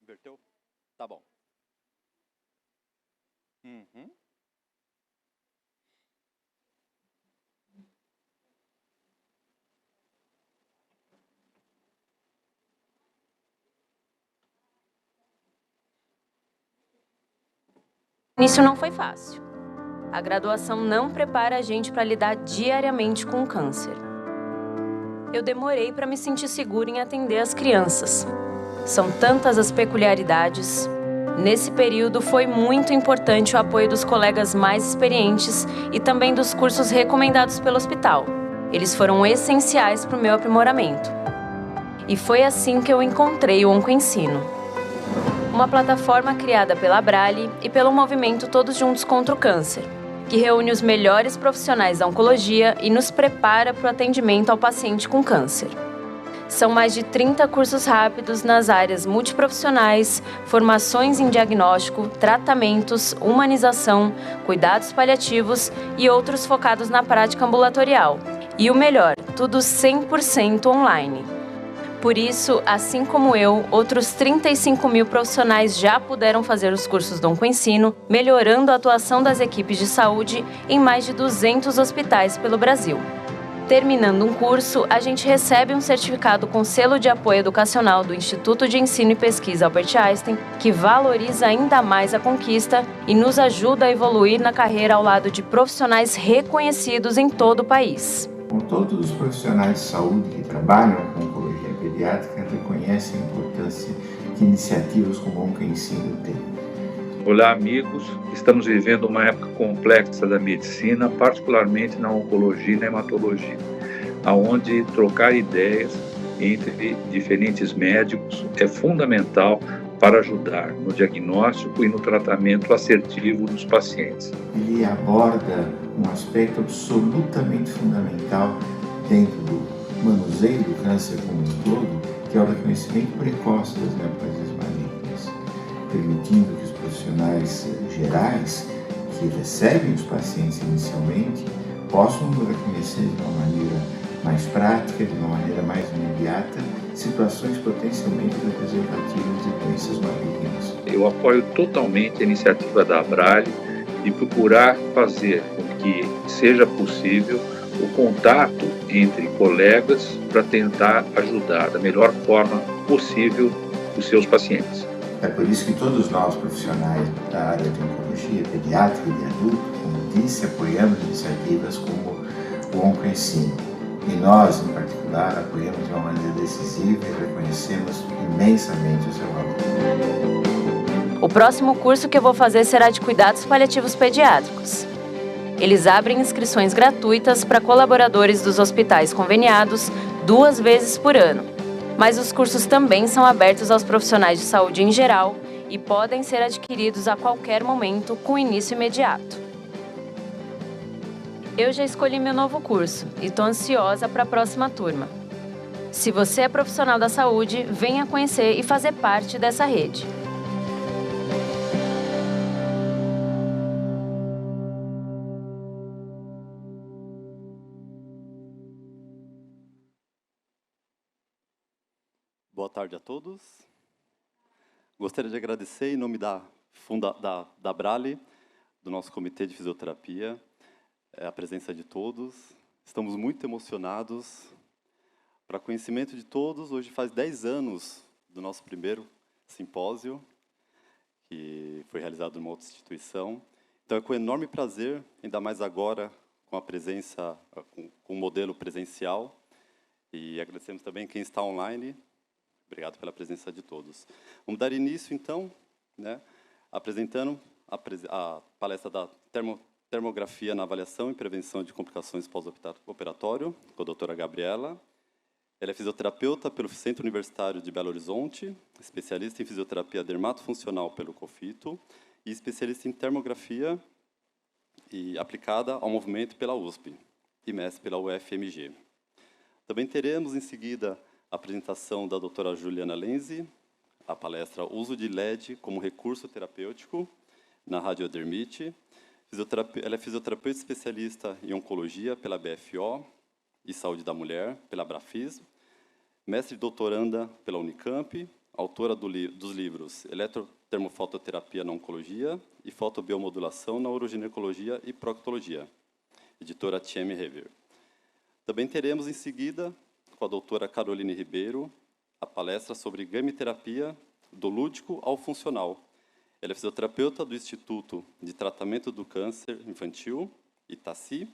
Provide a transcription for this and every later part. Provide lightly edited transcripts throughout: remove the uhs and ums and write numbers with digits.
Inverteu? Tá bom. Uhum. Isso não foi fácil. A graduação não prepara a gente para lidar diariamente com o câncer. Eu demorei para me sentir segura em atender as crianças. São tantas as peculiaridades. Nesse período foi muito importante o apoio dos colegas mais experientes e também dos cursos recomendados pelo hospital. Eles foram essenciais para o meu aprimoramento. E foi assim que eu encontrei o OncoEnsino, uma plataforma criada pela Abrale e pelo movimento Todos Juntos contra o Câncer, que reúne os melhores profissionais da oncologia e nos prepara para o atendimento ao paciente com câncer. São mais de 30 cursos rápidos nas áreas multiprofissionais, formações em diagnóstico, tratamentos, humanização, cuidados paliativos e outros focados na prática ambulatorial. E o melhor, tudo 100% online. Por isso, assim como eu, outros 35 mil profissionais já puderam fazer os cursos do OncoEnsino, melhorando a atuação das equipes de saúde em mais de 200 hospitais pelo Brasil. Terminando um curso, a gente recebe um certificado com selo de apoio educacional do Instituto de Ensino e Pesquisa Albert Einstein, que valoriza ainda mais a conquista e nos ajuda a evoluir na carreira ao lado de profissionais reconhecidos em todo o país. Com todos os profissionais de saúde que trabalham com oncologia pediátrica reconhecem a importância que iniciativas como o OncoEnsino têm. Olá, amigos. Estamos vivendo uma época complexa da medicina, particularmente na oncologia e na hematologia, onde trocar ideias entre diferentes médicos é fundamental para ajudar no diagnóstico e no tratamento assertivo dos pacientes. Ele aborda um aspecto absolutamente fundamental dentro do manuseio do câncer como um todo, que é o reconhecimento precoce das neoplasias malignas, permitindo que os profissionais gerais que recebem os pacientes inicialmente possam reconhecer de uma maneira mais prática, de uma maneira mais imediata, situações potencialmente representativas de doenças malignas. Eu apoio totalmente a iniciativa da Abrale de procurar fazer com que seja possível o contato entre colegas para tentar ajudar da melhor forma possível os seus pacientes. É por isso que todos nós, profissionais da área de oncologia pediátrica e de adulto, como disse, apoiamos iniciativas como o OncoEnsino. E nós, em particular, apoiamos de uma maneira decisiva e reconhecemos imensamente o seu valor. O próximo curso que eu vou fazer será de cuidados paliativos pediátricos. Eles abrem inscrições gratuitas para colaboradores dos hospitais conveniados 2 vezes por ano. Mas os cursos também são abertos aos profissionais de saúde em geral e podem ser adquiridos a qualquer momento com início imediato. Eu já escolhi meu novo curso e estou ansiosa para a próxima turma. Se você é profissional da saúde, venha conhecer e fazer parte dessa rede. Boa tarde a todos. Gostaria de agradecer em nome da Abrale, do nosso Comitê de Fisioterapia, a presença de todos. Estamos muito emocionados. Para conhecimento de todos, hoje faz 10 anos do nosso primeiro simpósio, que foi realizado numa outra instituição. Então, é com enorme prazer, ainda mais agora, com a presença, com o modelo presencial. E agradecemos também quem está online. Obrigado pela presença de todos. Vamos dar início, então, apresentando a palestra da termografia na avaliação e prevenção de complicações pós-operatório, com a doutora Gabriela. Ela é fisioterapeuta pelo Centro Universitário de Belo Horizonte, especialista em fisioterapia dermatofuncional pelo COFITO e especialista em termografia aplicada ao movimento pela USP e mestre pela UFMG. Também teremos, em seguida, a apresentação da doutora Juliana Lenzi, a palestra Uso de LED como recurso terapêutico na radiodermite. Ela é fisioterapeuta especialista em oncologia pela BFO e saúde da mulher pela Abrafis, mestre e doutoranda pela Unicamp, autora dos livros Eletrotermofototerapia na Oncologia e Fotobiomodulação na Uroginecologia e Proctologia, editora TM Rever. Também teremos, em seguida, com a doutora Caroline Ribeiro, a palestra sobre gamiterapia do lúdico ao funcional. Ela é fisioterapeuta do Instituto de Tratamento do Câncer Infantil, Itaci,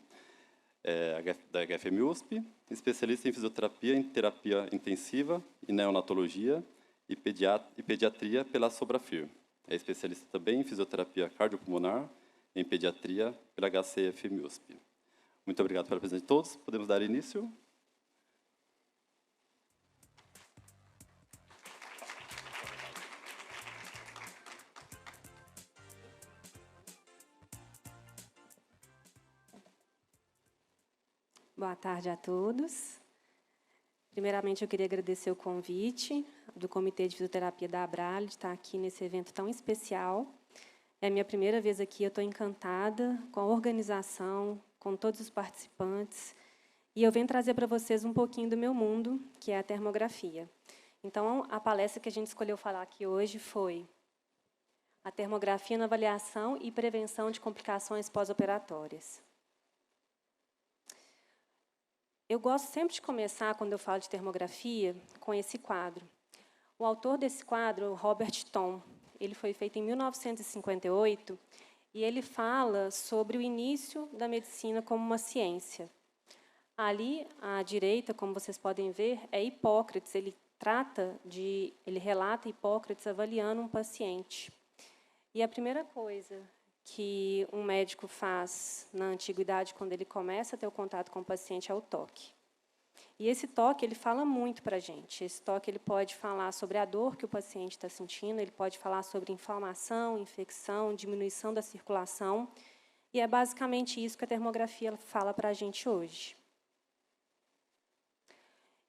da HFM-USP, especialista em fisioterapia, em terapia intensiva e neonatologia e pediatria pela Sobrafir. É especialista também em fisioterapia cardiopulmonar e em pediatria pela HCFM-USP. Muito obrigado pela presença de todos. Podemos dar início? Boa tarde a todos. Primeiramente, eu queria agradecer o convite do Comitê de Fisioterapia da Abrale de estar aqui nesse evento tão especial. É a minha primeira vez aqui, eu estou encantada com a organização, com todos os participantes, e eu venho trazer para vocês um pouquinho do meu mundo, que é a termografia. Então, a palestra que a gente escolheu falar aqui hoje foi a termografia na avaliação e prevenção de complicações pós-operatórias. Eu gosto sempre de começar, quando eu falo de termografia, com esse quadro. O autor desse quadro, Robert Thom, ele foi feito em 1958, e ele fala sobre o início da medicina como uma ciência. Ali, à direita, como vocês podem ver, é Hipócrates. Ele relata Hipócrates avaliando um paciente. E a primeira coisa que um médico faz na antiguidade, quando ele começa a ter o contato com o paciente, é o toque. E esse toque, ele fala muito para a gente. Esse toque, ele pode falar sobre a dor que o paciente está sentindo, ele pode falar sobre inflamação, infecção, diminuição da circulação, e é basicamente isso que a termografia fala para a gente hoje.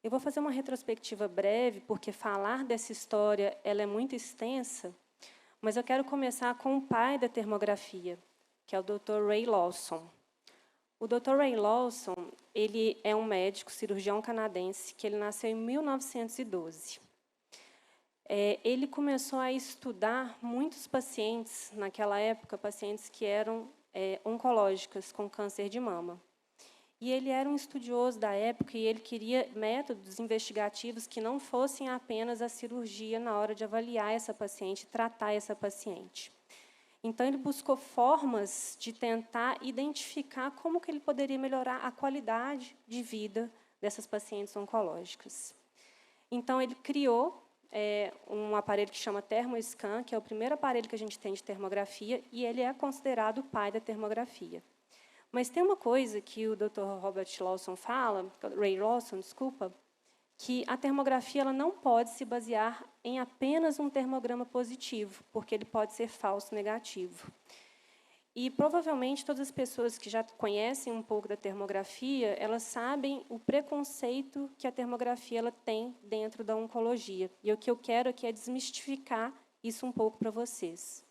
Eu vou fazer uma retrospectiva breve, porque falar dessa história ela é muito extensa, mas eu quero começar com o pai da termografia, que é o Dr. Ray Lawson. O Dr. Ray Lawson, ele é um médico cirurgião canadense, que ele nasceu em 1912. Ele começou a estudar muitos pacientes, naquela época, pacientes que eram oncológicas, com câncer de mama. E ele era um estudioso da época e ele queria métodos investigativos que não fossem apenas a cirurgia na hora de avaliar essa paciente, tratar essa paciente. Então, ele buscou formas de tentar identificar como que ele poderia melhorar a qualidade de vida dessas pacientes oncológicas. Então, ele criou um aparelho que chama ThermoScan, que é o primeiro aparelho que a gente tem de termografia, e ele é considerado o pai da termografia. Mas tem uma coisa que o Dr. Robert Lawson fala, Ray Lawson, desculpa, que a termografia ela não pode se basear em apenas um termograma positivo, porque ele pode ser falso negativo. E, provavelmente, todas as pessoas que já conhecem um pouco da termografia, elas sabem o preconceito que a termografia ela tem dentro da oncologia. E o que eu quero aqui é desmistificar isso um pouco para vocês.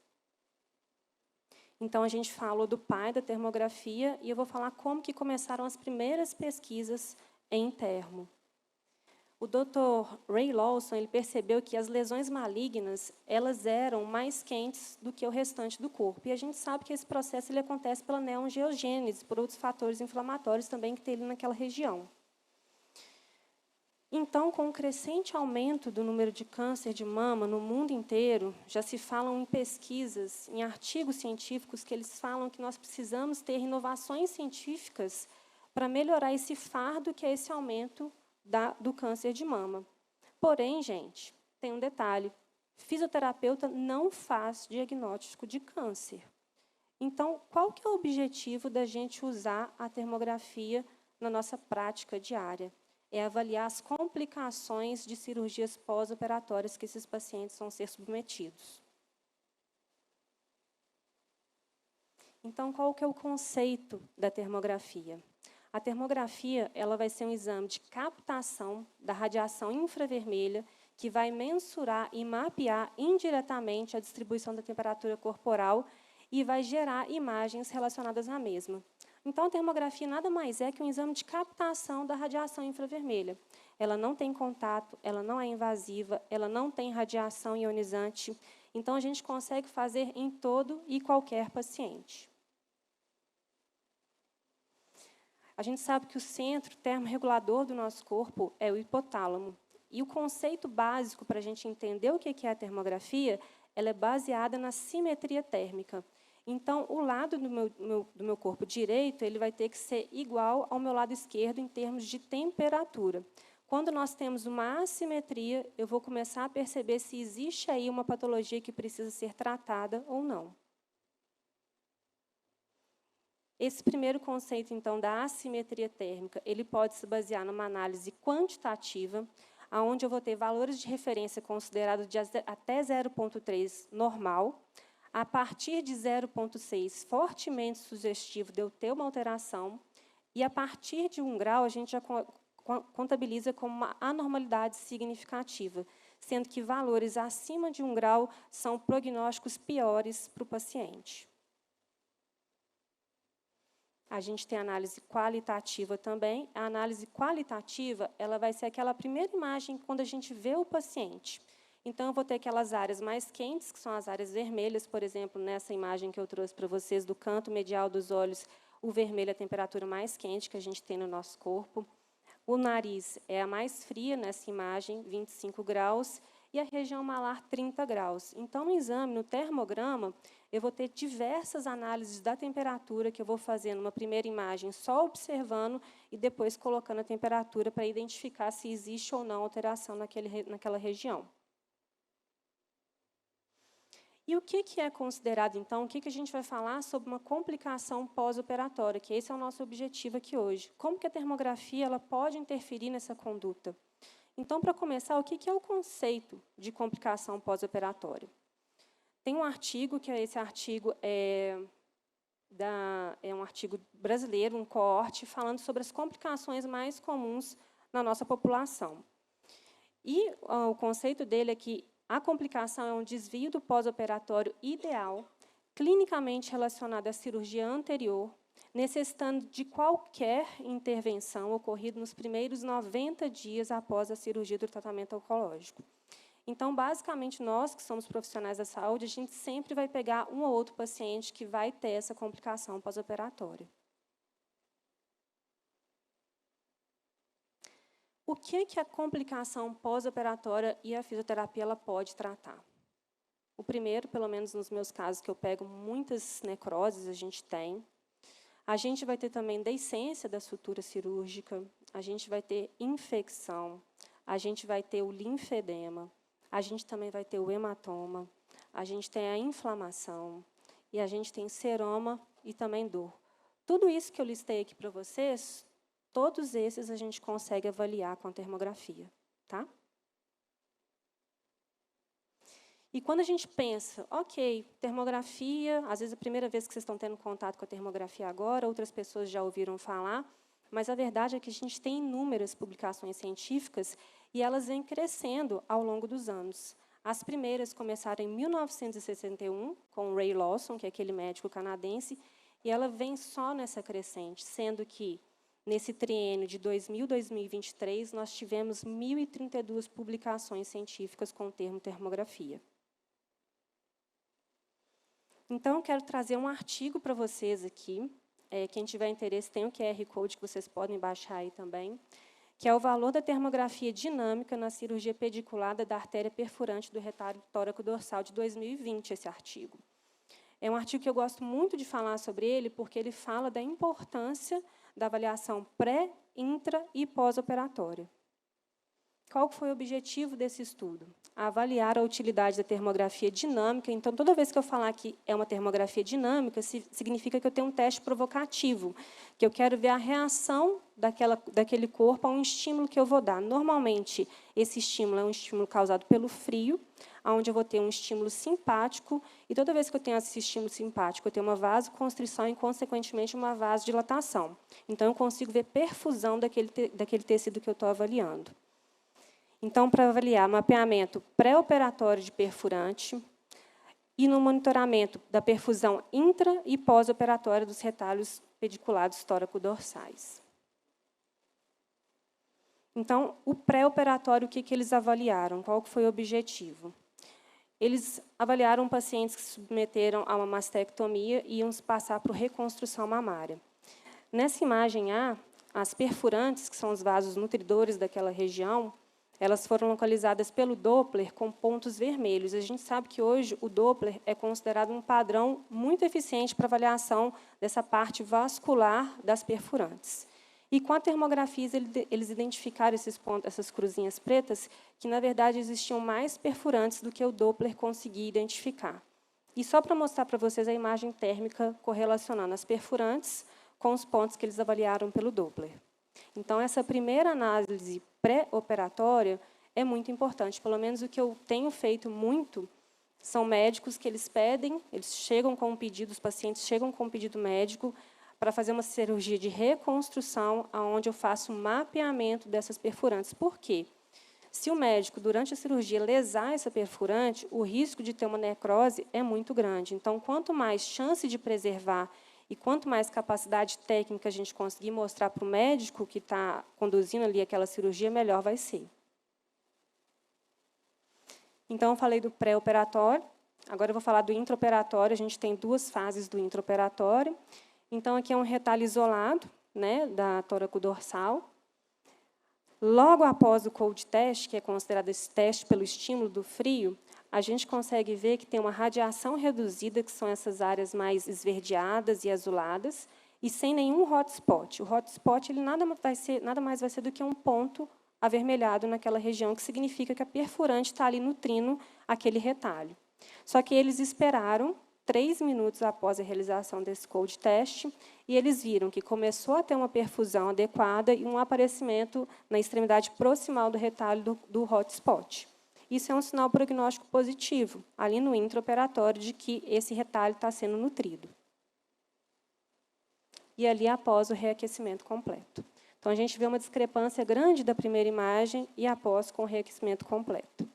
Então, a gente falou do pai da termografia e eu vou falar como que começaram as primeiras pesquisas em termo. O Dr. Ray Lawson ele percebeu que as lesões malignas elas eram mais quentes do que o restante do corpo. E a gente sabe que esse processo ele acontece pela neoangiogênese, por outros fatores inflamatórios também que tem ali naquela região. Então, com o crescente aumento do número de câncer de mama no mundo inteiro, já se falam em pesquisas, em artigos científicos, que eles falam que nós precisamos ter inovações científicas para melhorar esse fardo que é esse aumento do câncer de mama. Porém, gente, tem um detalhe. Fisioterapeuta não faz diagnóstico de câncer. Então, qual que é o objetivo da gente usar a termografia na nossa prática diária? É avaliar as complicações de cirurgias pós-operatórias que esses pacientes vão ser submetidos. Então, qual que é o conceito da termografia? A termografia ela vai ser um exame de captação da radiação infravermelha que vai mensurar e mapear indiretamente a distribuição da temperatura corporal e vai gerar imagens relacionadas à mesma. Então, a termografia nada mais é que um exame de captação da radiação infravermelha. ela não tem contato, ela não é invasiva, ela não tem radiação ionizante. Então, a gente consegue fazer em todo e qualquer paciente. A gente sabe que o centro termorregulador do nosso corpo é o hipotálamo. E o conceito básico para a gente entender o que é a termografia, ela é baseada na simetria térmica. Então, o lado do meu corpo direito ele vai ter que ser igual ao meu lado esquerdo em termos de temperatura. Quando nós temos uma assimetria, eu vou começar a perceber se existe aí uma patologia que precisa ser tratada ou não. Esse primeiro conceito, então, da assimetria térmica, ele pode se basear numa análise quantitativa, onde eu vou ter valores de referência considerados de até 0,3 normal, a partir de 0,6 fortemente sugestivo de eu ter uma alteração, e a partir de 1 grau a gente já contabiliza como uma anormalidade significativa, sendo que valores acima de 1 grau são prognósticos piores para o paciente. A gente tem análise qualitativa também. A análise qualitativa ela vai ser aquela primeira imagem quando a gente vê o paciente. Então, eu vou ter aquelas áreas mais quentes, que são as áreas vermelhas, por exemplo, nessa imagem que eu trouxe para vocês, do canto medial dos olhos, o vermelho é a temperatura mais quente que a gente tem no nosso corpo. O nariz é a mais fria nessa imagem, 25 graus, e a região malar, 30 graus. Então, no exame, no termograma, eu vou ter diversas análises da temperatura que eu vou fazer numa primeira imagem, só observando e depois colocando a temperatura para identificar se existe ou não alteração naquela região. E o que é considerado, então, o que a gente vai falar sobre uma complicação pós-operatória, que esse é o nosso objetivo aqui hoje. Como que a termografia ela pode interferir nessa conduta? Então, para começar, o que é o conceito de complicação pós-operatória? Tem um artigo, que esse artigo é um artigo brasileiro, um coorte, falando sobre as complicações mais comuns na nossa população. E o conceito dele é que a complicação é um desvio do pós-operatório ideal, clinicamente relacionado à cirurgia anterior, necessitando de qualquer intervenção ocorrida nos primeiros 90 dias após a cirurgia do tratamento oncológico. Então, basicamente, nós que somos profissionais da saúde, a gente sempre vai pegar um ou outro paciente que vai ter essa complicação pós-operatória. O que a complicação pós-operatória e a fisioterapia ela pode tratar? O primeiro, pelo menos nos meus casos, que eu pego muitas necroses, a gente tem. A gente vai ter também deiscência da sutura cirúrgica, a gente vai ter infecção, a gente vai ter o linfedema, a gente também vai ter o hematoma, a gente tem a inflamação, e a gente tem seroma e também dor. Tudo isso que eu listei aqui para vocês, todos esses a gente consegue avaliar com a termografia, tá? E quando a gente pensa, ok, termografia, às vezes é a primeira vez que vocês estão tendo contato com a termografia agora, outras pessoas já ouviram falar, mas a verdade é que a gente tem inúmeras publicações científicas e elas vêm crescendo ao longo dos anos. As primeiras começaram em 1961, com Ray Lawson, que é aquele médico canadense, e ela vem só nessa crescente, sendo que, nesse triênio de 2000 a 2023, nós tivemos 1.032 publicações científicas com o termo termografia. Então, eu quero trazer um artigo para vocês aqui. Quem tiver interesse, tem o QR Code que vocês podem baixar aí também, que é o valor da termografia dinâmica na cirurgia pediculada da artéria perfurante do retalho tóraco-dorsal de 2020, esse artigo. É um artigo que eu gosto muito de falar sobre ele, porque ele fala da importância da avaliação pré, intra e pós-operatória. Qual foi o objetivo desse estudo? Avaliar a utilidade da termografia dinâmica. Então, toda vez que eu falar que é uma termografia dinâmica, significa que eu tenho um teste provocativo, que eu quero ver a reação daquele corpo a um estímulo que eu vou dar. Normalmente, esse estímulo é um estímulo causado pelo frio, onde eu vou ter um estímulo simpático, e toda vez que eu tenho esse estímulo simpático, eu tenho uma vasoconstrição e, consequentemente, uma vasodilatação. Então, eu consigo ver perfusão daquele tecido que eu estou avaliando. Então, para avaliar mapeamento pré-operatório de perfurante e no monitoramento da perfusão intra- e pós-operatória dos retalhos pediculados tóraco-dorsais. Então, o pré-operatório, o que eles avaliaram? Qual foi o objetivo? Eles avaliaram pacientes que se submeteram a uma mastectomia e iam passar por reconstrução mamária. Nessa imagem A, as perfurantes, que são os vasos nutridores daquela região, elas foram localizadas pelo Doppler com pontos vermelhos. A gente sabe que hoje o Doppler é considerado um padrão muito eficiente para avaliação dessa parte vascular das perfurantes. E com a termografia, eles identificaram esses pontos, essas cruzinhas pretas, que, na verdade, existiam mais perfurantes do que o Doppler conseguia identificar. E só para mostrar para vocês a imagem térmica correlacionando as perfurantes com os pontos que eles avaliaram pelo Doppler. Então, essa primeira análise pré-operatória é muito importante. Pelo menos o que eu tenho feito muito são médicos que eles pedem, eles chegam com um pedido, os pacientes chegam com um pedido médico para fazer uma cirurgia de reconstrução, onde eu faço um mapeamento dessas perfurantes. Por quê? Se o médico, durante a cirurgia, lesar essa perfurante, o risco de ter uma necrose é muito grande. Então, quanto mais chance de preservar e quanto mais capacidade técnica a gente conseguir mostrar para o médico que está conduzindo ali aquela cirurgia, melhor vai ser. Então, eu falei do pré-operatório. Agora, eu vou falar do intraoperatório. A gente tem duas fases do intraoperatório. Então, aqui é um retalho isolado, né, da tóraco-dorsal. Logo após o cold test, que é considerado esse teste pelo estímulo do frio, a gente consegue ver que tem uma radiação reduzida, que são essas áreas mais esverdeadas e azuladas, e sem nenhum hotspot. O hotspot ele nada mais vai ser do que um ponto avermelhado naquela região, que significa que a perfurante está ali nutrindo aquele retalho. Só que eles esperaram 3 minutos após a realização desse cold test, e eles viram que começou a ter uma perfusão adequada e um aparecimento na extremidade proximal do retalho do hotspot. Isso é um sinal prognóstico positivo, ali no intraoperatório, de que esse retalho está sendo nutrido. E ali após o reaquecimento completo. Então, a gente vê uma discrepância grande da primeira imagem e após com o reaquecimento completo.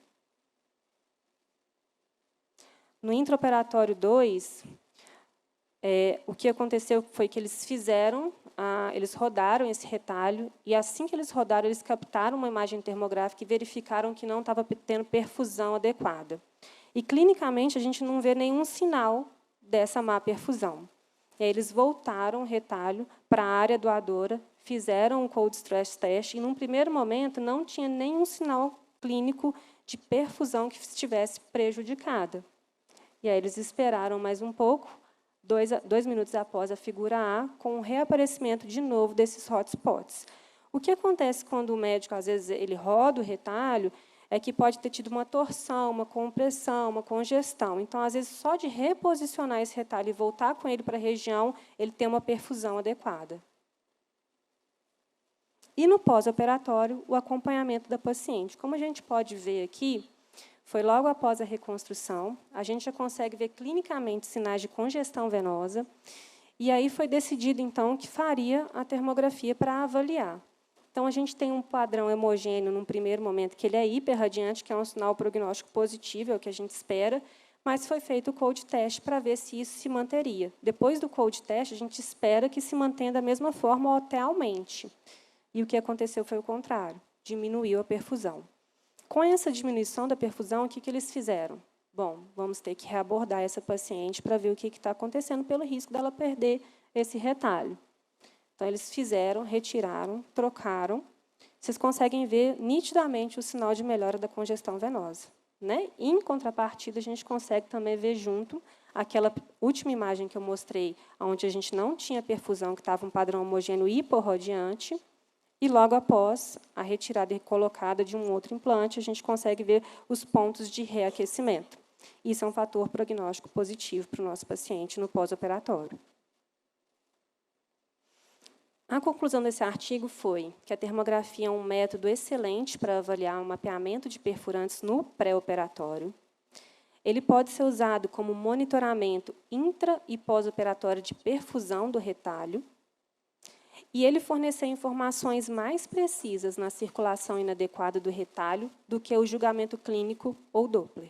No intraoperatório 2, o que aconteceu foi que eles rodaram esse retalho, e assim que eles rodaram, eles captaram uma imagem termográfica e verificaram que não estava tendo perfusão adequada. E, clinicamente, a gente não vê nenhum sinal dessa má perfusão. E aí, eles voltaram o retalho para a área doadora, fizeram um cold stress test, e, num primeiro momento, não tinha nenhum sinal clínico de perfusão que estivesse prejudicada. E aí eles esperaram mais um pouco, 2 minutos após a figura A, com o reaparecimento de novo desses hotspots. O que acontece quando o médico, às vezes, ele roda o retalho, é que pode ter tido uma torção, uma compressão, uma congestão. Então, às vezes, só de reposicionar esse retalho e voltar com ele para a região, ele tem uma perfusão adequada. E, no pós-operatório, o acompanhamento da paciente. Como a gente pode ver aqui, foi logo após a reconstrução, a gente já consegue ver clinicamente sinais de congestão venosa, e aí foi decidido, então, que faria a termografia para avaliar. Então, a gente tem um padrão hemogêneo, num primeiro momento, que ele é hiperradiante, que é um sinal prognóstico positivo, é o que a gente espera, mas foi feito o cold test para ver se isso se manteria. Depois do cold test, a gente espera que se mantenha da mesma forma ou até aumente. E o que aconteceu foi o contrário, diminuiu a perfusão. Com essa diminuição da perfusão, o que eles fizeram? Bom, vamos ter que reabordar essa paciente para ver o que está acontecendo pelo risco dela perder esse retalho. Então, eles fizeram, retiraram, trocaram. Vocês conseguem ver nitidamente o sinal de melhora da congestão venosa, né? Em contrapartida, a gente consegue também ver junto aquela última imagem que eu mostrei, onde a gente não tinha perfusão, que estava um padrão homogêneo hiporradiante, e, logo após a retirada e colocada de um outro implante, a gente consegue ver os pontos de reaquecimento. Isso é um fator prognóstico positivo para o nosso paciente no pós-operatório. A conclusão desse artigo foi que a termografia é um método excelente para avaliar o mapeamento de perfurantes no pré-operatório. Ele pode ser usado como monitoramento intra- e pós-operatório de perfusão do retalho, e ele fornecer informações mais precisas na circulação inadequada do retalho do que o julgamento clínico ou Doppler.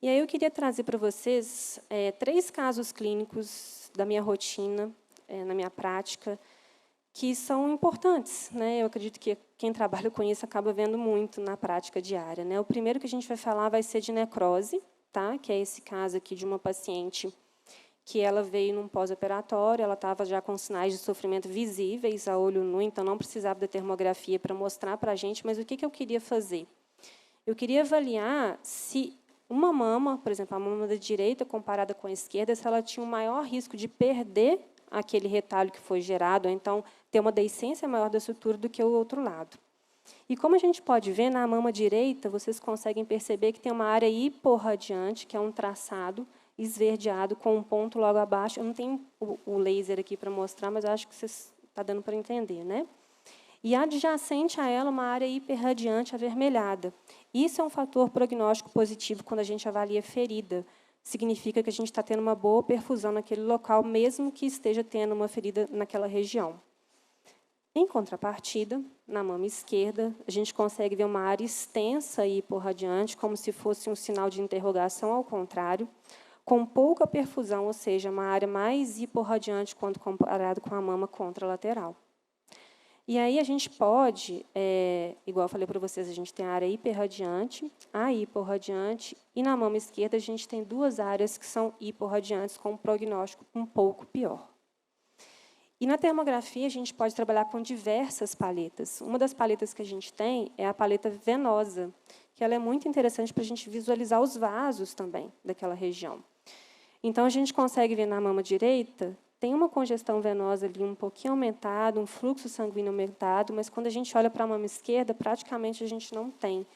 E aí eu queria trazer para vocês 3 casos clínicos da minha rotina, na minha prática, que são importantes, né? Eu acredito que quem trabalha com isso acaba vendo muito na prática diária, né? O primeiro que a gente vai falar vai ser de necrose, tá? Que é esse caso aqui de uma paciente que ela veio num pós-operatório, ela estava já com sinais de sofrimento visíveis a olho nu, então não precisava da termografia para mostrar para a gente, mas o que eu queria fazer? Eu queria avaliar se uma mama, por exemplo, a mama da direita comparada com a esquerda, se ela tinha um maior risco de perder aquele retalho que foi gerado, ou então ter uma deiscência maior da sutura do que o outro lado. E como a gente pode ver, na mama direita, vocês conseguem perceber que tem uma área hiporradiante, que é um traçado esverdeado com um ponto logo abaixo. Eu não tenho o laser aqui para mostrar, mas eu acho que está dando para entender, né? E adjacente a ela, uma área hiperradiante avermelhada. Isso é um fator prognóstico positivo quando a gente avalia ferida. Significa que a gente está tendo uma boa perfusão naquele local, mesmo que esteja tendo uma ferida naquela região. Em contrapartida, na mama esquerda, a gente consegue ver uma área extensa e hiporradiante, como se fosse um sinal de interrogação ao contrário, com pouca perfusão, ou seja, uma área mais hiporradiante quando comparado com a mama contralateral. E aí a gente pode, igual eu falei para vocês, a gente tem a área hiperradiante, a hiporradiante, e na mama esquerda a gente tem duas áreas que são hiporradiantes, com um prognóstico um pouco pior. E na termografia a gente pode trabalhar com diversas paletas. Uma das paletas que a gente tem é a paleta venosa, que ela é muito interessante para a gente visualizar os vasos também daquela região. Então, a gente consegue ver na mama direita, tem uma congestão venosa ali um pouquinho aumentada, um fluxo sanguíneo aumentado, mas quando a gente olha para a mama esquerda, praticamente a gente não tem.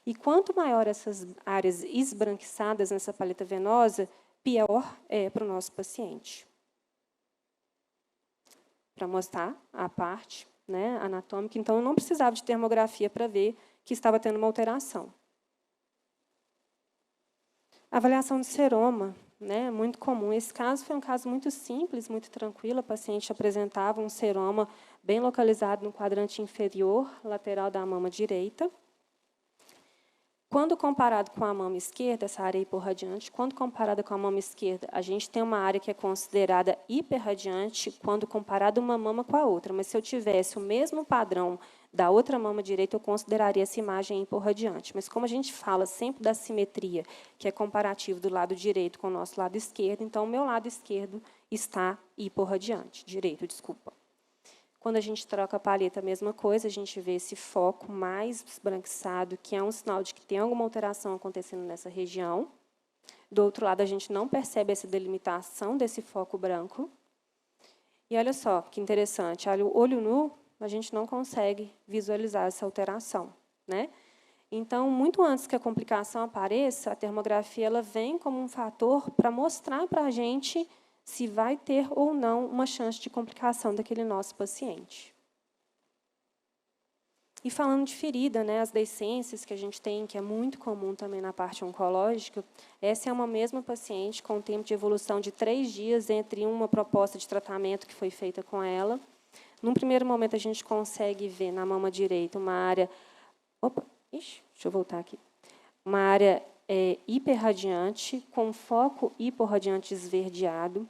E quanto maior essas áreas esbranquiçadas nessa paleta venosa, pior é para o nosso paciente. Para mostrar a parte, né, anatômica, então eu não precisava de termografia para ver que estava tendo uma alteração. Avaliação de seroma, né, muito comum. Esse caso foi um caso muito simples, muito tranquilo. A paciente apresentava um seroma bem localizado no quadrante inferior lateral da mama direita. Quando comparado com a mama esquerda, essa área hiporradiante, quando comparada com a mama esquerda, a gente tem uma área que é considerada hiperradiante quando comparada uma mama com a outra. Mas se eu tivesse o mesmo padrão da outra mama direita, eu consideraria essa imagem hiporradiante. Mas como a gente fala sempre da simetria, que é comparativo do lado direito com o nosso lado esquerdo, então o meu lado esquerdo está hiporradiante. Direito, desculpa. Quando a gente troca a paleta, a mesma coisa, a gente vê esse foco mais esbranquiçado, que é um sinal de que tem alguma alteração acontecendo nessa região. Do outro lado, a gente não percebe essa delimitação desse foco branco. E olha só que interessante, olha, o olho nu, a gente não consegue visualizar essa alteração, né? Então, muito antes que a complicação apareça, a termografia ela vem como um fator para mostrar para a gente se vai ter ou não uma chance de complicação daquele nosso paciente. E falando de ferida, né, as deiscências que a gente tem, que é muito comum também na parte oncológica, essa é uma mesma paciente com um tempo de evolução de 3 dias entre uma proposta de tratamento que foi feita com ela. Num primeiro momento, a gente consegue ver na mama direita uma área... deixa eu voltar aqui. Uma área hiperradiante, com foco hiporradiante esverdeado.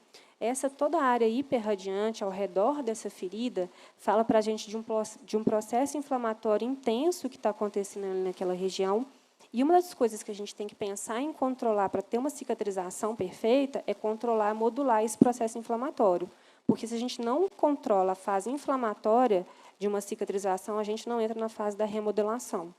Toda a área hiperradiante ao redor dessa ferida fala para a gente de um processo inflamatório intenso que está acontecendo naquela região. E uma das coisas que a gente tem que pensar em controlar para ter uma cicatrização perfeita é controlar, modular esse processo inflamatório. Porque se a gente não controla a fase inflamatória de uma cicatrização, a gente não entra na fase da remodelação.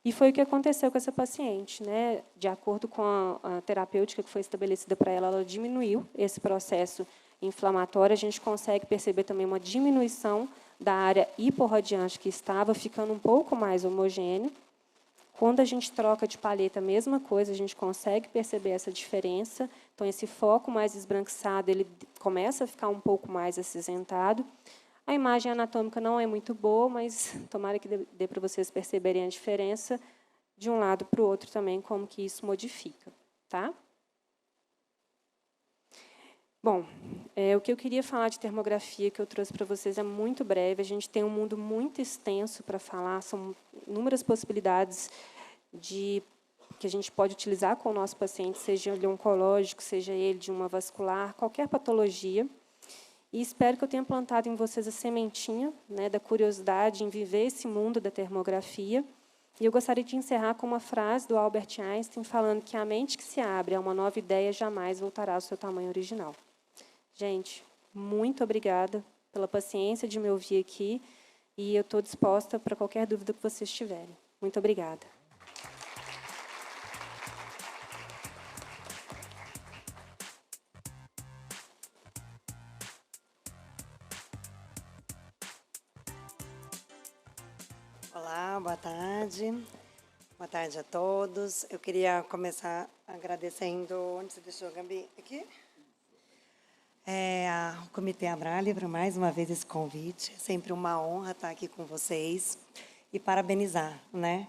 E foi o que aconteceu com essa paciente, né? De acordo com a terapêutica que foi estabelecida para ela, ela diminuiu esse processo inflamatório. A gente consegue perceber também uma diminuição da área hiporradiante que estava ficando um pouco mais homogêneo. Quando a gente troca de paleta, a mesma coisa, a gente consegue perceber essa diferença. Então, esse foco mais esbranquiçado, ele começa a ficar um pouco mais acinzentado. A imagem anatômica não é muito boa, mas tomara que dê para vocês perceberem a diferença de um lado para o outro também, como que isso modifica. Tá? Bom, o que eu queria falar de termografia que eu trouxe para vocês é muito breve. A gente tem um mundo muito extenso para falar, são inúmeras possibilidades que a gente pode utilizar com o nosso paciente, seja ele oncológico, seja ele de uma vascular, qualquer patologia. E espero que eu tenha plantado em vocês a sementinha, né, da curiosidade em viver esse mundo da termografia. E eu gostaria de encerrar com uma frase do Albert Einstein falando que a mente que se abre a uma nova ideia jamais voltará ao seu tamanho original. Gente, muito obrigada pela paciência de me ouvir aqui e eu estou disposta para qualquer dúvida que vocês tiverem. Muito obrigada. Olá, boa tarde. Boa tarde a todos. Eu queria começar agradecendo... Onde você deixou, Gabi? Aqui? Ao Comitê Abrali por mais uma vez esse convite. É sempre uma honra estar aqui com vocês e parabenizar, né?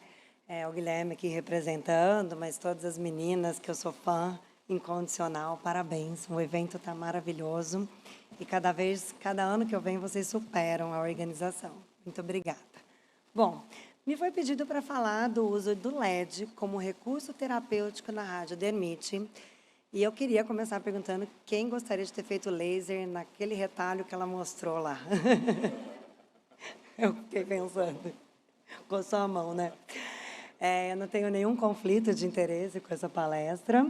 O Guilherme aqui representando, mas todas as meninas que eu sou fã incondicional, parabéns. O evento está maravilhoso e cada ano que eu venho, vocês superam a organização. Muito obrigada. Bom, me foi pedido para falar do uso do LED como recurso terapêutico na radiodermite. E eu queria começar perguntando quem gostaria de ter feito laser naquele retalho que ela mostrou lá. Eu fiquei pensando. Coçou a mão, né? Eu não tenho nenhum conflito de interesse com essa palestra.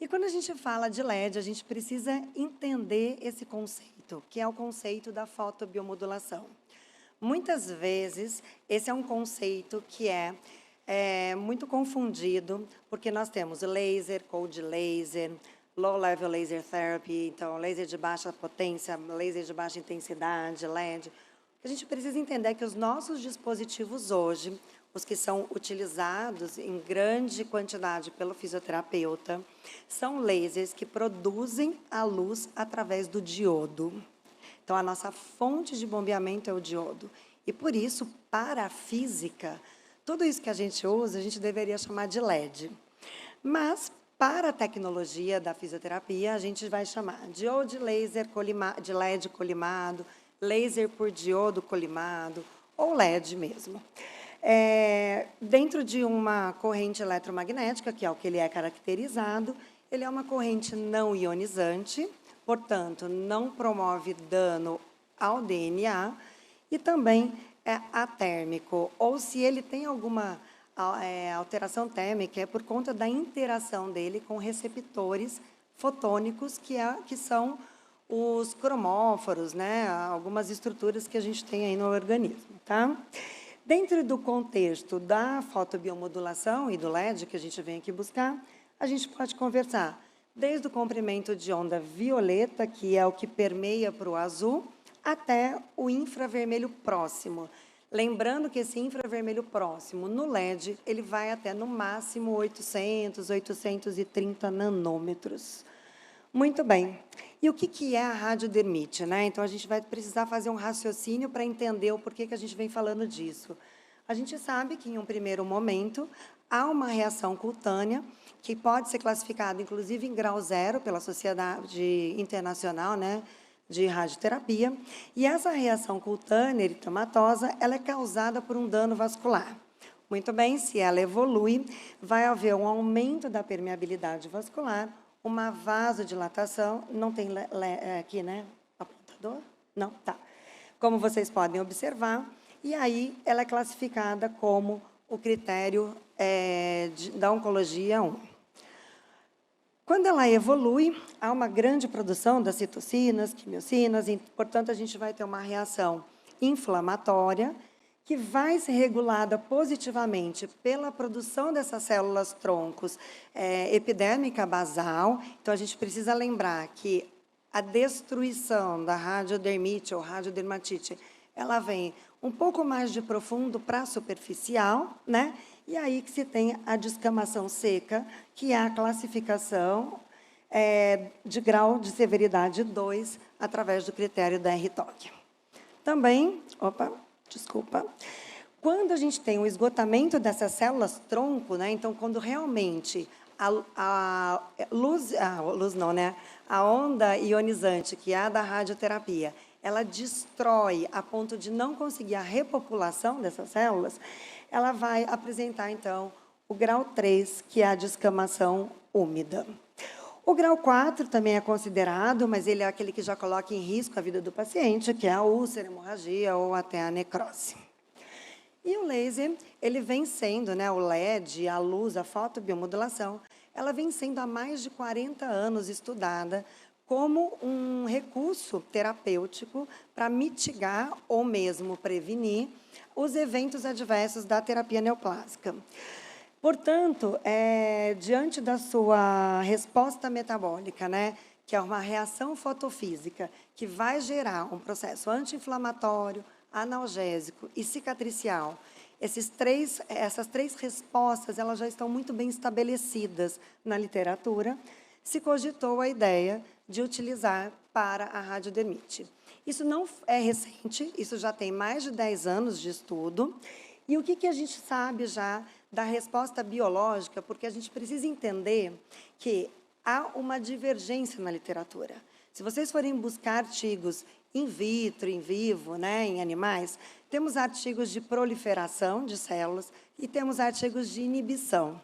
E quando a gente fala de LED, a gente precisa entender esse conceito, que é o conceito da fotobiomodulação. Muitas vezes, esse é um conceito que é muito confundido, porque nós temos laser, cold laser, low level laser therapy, então laser de baixa potência, laser de baixa intensidade, LED. O que a gente precisa entender é que os nossos dispositivos hoje, os que são utilizados em grande quantidade pelo fisioterapeuta, são lasers que produzem a luz através do diodo. Então, a nossa fonte de bombeamento é o diodo. E, por isso, para a física, tudo isso que a gente usa, a gente deveria chamar de LED. Mas, para a tecnologia da fisioterapia, a gente vai chamar de laser de LED colimado, laser por diodo colimado, ou LED mesmo. Dentro de uma corrente eletromagnética, que é o que ele é caracterizado, ele é uma corrente não ionizante, portanto, não promove dano ao DNA e também é atérmico. Ou se ele tem alguma alteração térmica, é por conta da interação dele com receptores fotônicos, que são os cromóforos, né? Algumas estruturas que a gente tem aí no organismo. Tá? Dentro do contexto da fotobiomodulação e do LED, que a gente vem aqui buscar, a gente pode conversar desde o comprimento de onda violeta, que é o que permeia para o azul, até o infravermelho próximo. Lembrando que esse infravermelho próximo, no LED, ele vai até, no máximo, 800, 830 nanômetros. Muito bem. E o que é a radiodermite, né? Então, a gente vai precisar fazer um raciocínio para entender o porquê que a gente vem falando disso. A gente sabe que, em um primeiro momento, há uma reação cutânea, que pode ser classificada, inclusive, em grau 0 pela Sociedade Internacional, né, de Radioterapia. E essa reação cutânea eritematosa, ela é causada por um dano vascular. Muito bem, se ela evolui, vai haver um aumento da permeabilidade vascular, uma vasodilatação, não tem aqui, né, apontador? Não, tá. Como vocês podem observar, e aí ela é classificada como o critério da oncologia 1. Quando ela evolui, há uma grande produção das citocinas, quimiocinas, e, portanto, a gente vai ter uma reação inflamatória que vai ser regulada positivamente pela produção dessas células troncos epidérmica basal. Então, a gente precisa lembrar que a destruição da radiodermite ou radiodermatite, ela vem um pouco mais de profundo para a superficial, né? E aí que se tem a descamação seca, que é a classificação de grau de severidade 2, através do critério da RTOC. Também, quando a gente tem o esgotamento dessas células tronco, né? Então, quando realmente a onda ionizante, que é a da radioterapia, ela destrói a ponto de não conseguir a repopulação dessas células, ela vai apresentar, então, o grau 3, que é a descamação úmida. O grau 4 também é considerado, mas ele é aquele que já coloca em risco a vida do paciente, que é a úlcera, hemorragia ou até a necrose. E o laser, ele vem sendo, né, o LED, a luz, a fotobiomodulação, ela vem sendo há mais de 40 anos estudada como um recurso terapêutico para mitigar ou mesmo prevenir os eventos adversos da terapia neoplásica. Portanto, diante da sua resposta metabólica, né, que é uma reação fotofísica, que vai gerar um processo anti-inflamatório, analgésico e cicatricial, essas três respostas elas já estão muito bem estabelecidas na literatura, se cogitou a ideia de utilizar para a radiodermite. Isso não é recente, isso já tem mais de 10 anos de estudo. E o que a gente sabe já da resposta biológica? Porque a gente precisa entender que há uma divergência na literatura. Se vocês forem buscar artigos in vitro, in vivo, né, em animais, temos artigos de proliferação de células e temos artigos de inibição.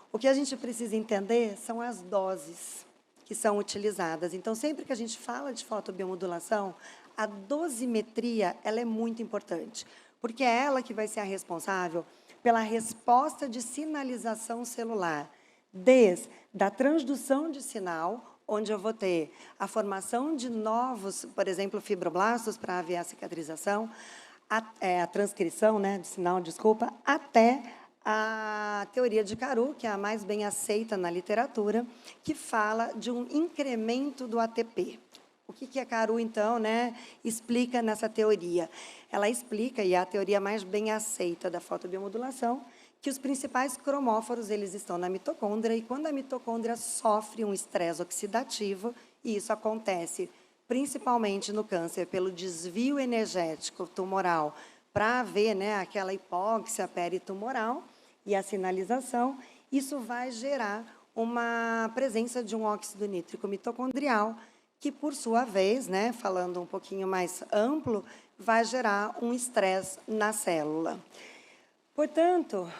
O que a gente precisa entender são as doses que são utilizadas. Então, sempre que a gente fala de fotobiomodulação, a dosimetria ela é muito importante, porque é ela que vai ser a responsável pela resposta de sinalização celular, desde a transdução de sinal, onde eu vou ter a formação de novos, por exemplo, fibroblastos para haver a cicatrização, a transcrição, né, de sinal, desculpa, até a teoria de Caru, que é a mais bem aceita na literatura, que fala de um incremento do ATP. O que a Caru, então, né, explica nessa teoria? Ela explica, e é a teoria mais bem aceita da fotobiomodulação, que os principais cromóforos eles estão na mitocôndria, e quando a mitocôndria sofre um estresse oxidativo, e isso acontece principalmente no câncer, pelo desvio energético tumoral, para haver, né, aquela hipóxia peritumoral e a sinalização, isso vai gerar uma presença de um óxido nítrico mitocondrial, que, por sua vez, né, falando um pouquinho mais amplo, vai gerar um estresse na célula. Portanto,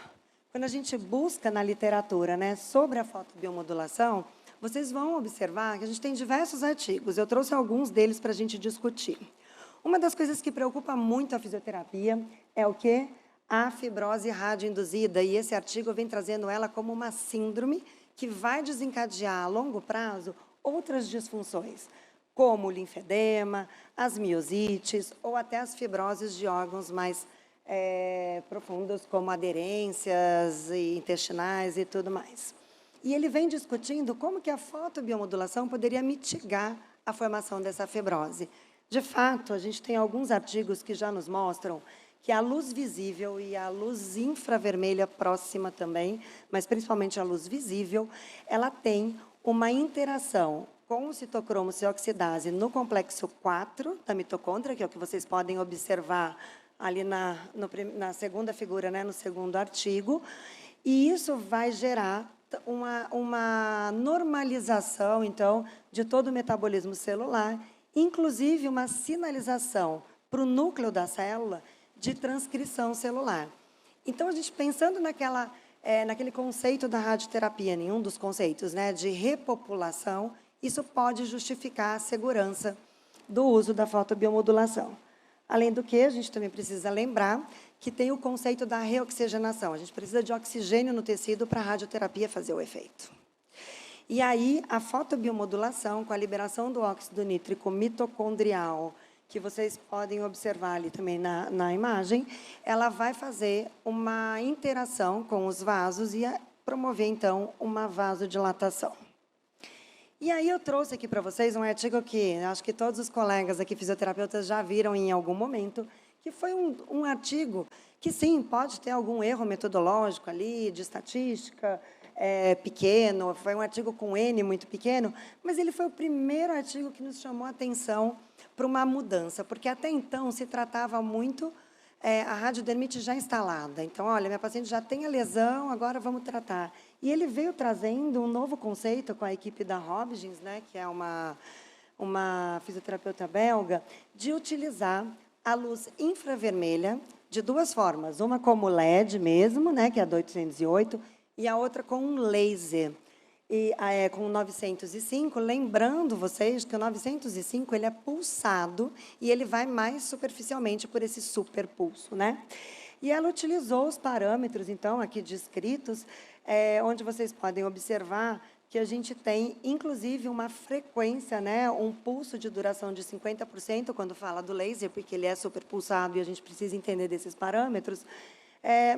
quando a gente busca na literatura, né, sobre a fotobiomodulação, vocês vão observar que a gente tem diversos artigos. Eu trouxe alguns deles para a gente discutir. Uma das coisas que preocupa muito a fisioterapia é o quê? A fibrose radioinduzida. E esse artigo vem trazendo ela como uma síndrome que vai desencadear, a longo prazo, outras disfunções, como o linfedema, as miosites ou até as fibroses de órgãos mais profundos, como aderências intestinais e tudo mais. E ele vem discutindo como que a fotobiomodulação poderia mitigar a formação dessa fibrose. De fato, a gente tem alguns artigos que já nos mostram que a luz visível e a luz infravermelha próxima também, mas principalmente a luz visível, ela tem uma interação com o citocromo C-oxidase no complexo 4 da mitocôndria, que é o que vocês podem observar ali na segunda figura, né, no segundo artigo, e isso vai gerar uma normalização, então, de todo o metabolismo celular, inclusive uma sinalização para o núcleo da célula de transcrição celular. Então, a gente pensando naquele conceito da radioterapia, nenhum dos conceitos, né, de repopulação, isso pode justificar a segurança do uso da fotobiomodulação. Além do que, a gente também precisa lembrar que tem o conceito da reoxigenação. A gente precisa de oxigênio no tecido para a radioterapia fazer o efeito. E aí, a fotobiomodulação, com a liberação do óxido nítrico mitocondrial, que vocês podem observar ali também na imagem, ela vai fazer uma interação com os vasos e promover, então, uma vasodilatação. E aí eu trouxe aqui para vocês um artigo que acho que todos os colegas aqui, fisioterapeutas, já viram em algum momento, que foi um artigo que, sim, pode ter algum erro metodológico ali, de estatística, pequeno, foi um artigo com N muito pequeno, mas ele foi o primeiro artigo que nos chamou a atenção para uma mudança, porque até então se tratava muito a radiodermite já instalada. Então, olha, minha paciente já tem a lesão, agora vamos tratar. E ele veio trazendo um novo conceito com a equipe da Hobgins, né, que é uma fisioterapeuta belga, de utilizar a luz infravermelha de duas formas, uma como LED mesmo, né, que é a 808, e a outra com um laser. com 905, lembrando vocês que o 905 ele é pulsado e ele vai mais superficialmente por esse superpulso, né? E ela utilizou os parâmetros, então, aqui descritos, onde vocês podem observar que a gente tem, inclusive, uma frequência, né, um pulso de duração de 50%, quando fala do laser, porque ele é superpulsado e a gente precisa entender desses parâmetros,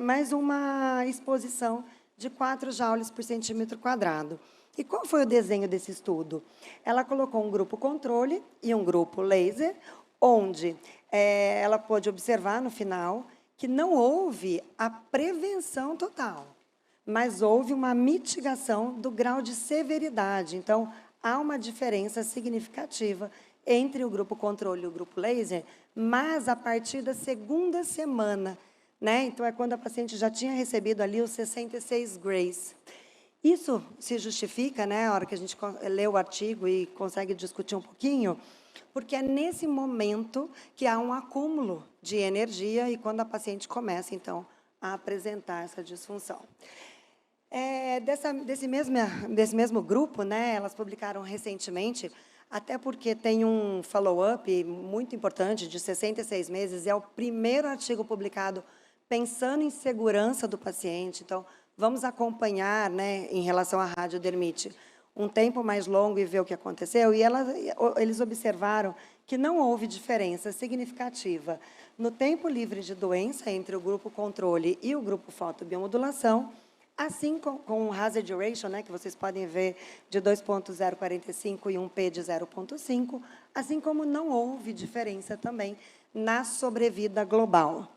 mais uma exposição de 4 joules por centímetro quadrado. E qual foi o desenho desse estudo? Ela colocou um grupo controle e um grupo laser, onde ela pôde observar, no final, que não houve a prevenção total, mas houve uma mitigação do grau de severidade. Então, há uma diferença significativa entre o grupo controle e o grupo laser, mas a partir da segunda semana, né? Então, é quando a paciente já tinha recebido ali os 66 grays. Isso se justifica, né, a hora que a gente lê o artigo e consegue discutir um pouquinho, porque é nesse momento que há um acúmulo de energia e quando a paciente começa, então, a apresentar essa disfunção. Desse mesmo grupo, né, elas publicaram recentemente, até porque tem um follow-up muito importante, de 66 meses, é o primeiro artigo publicado pensando em segurança do paciente. Então, vamos acompanhar, né, em relação à radiodermite, um tempo mais longo e ver o que aconteceu. E eles observaram que não houve diferença significativa no tempo livre de doença entre o grupo controle e o grupo fotobiomodulação, assim com o hazard ratio, né, que vocês podem ver, de 2,045 e um P de 0,5, assim como não houve diferença também na sobrevida global.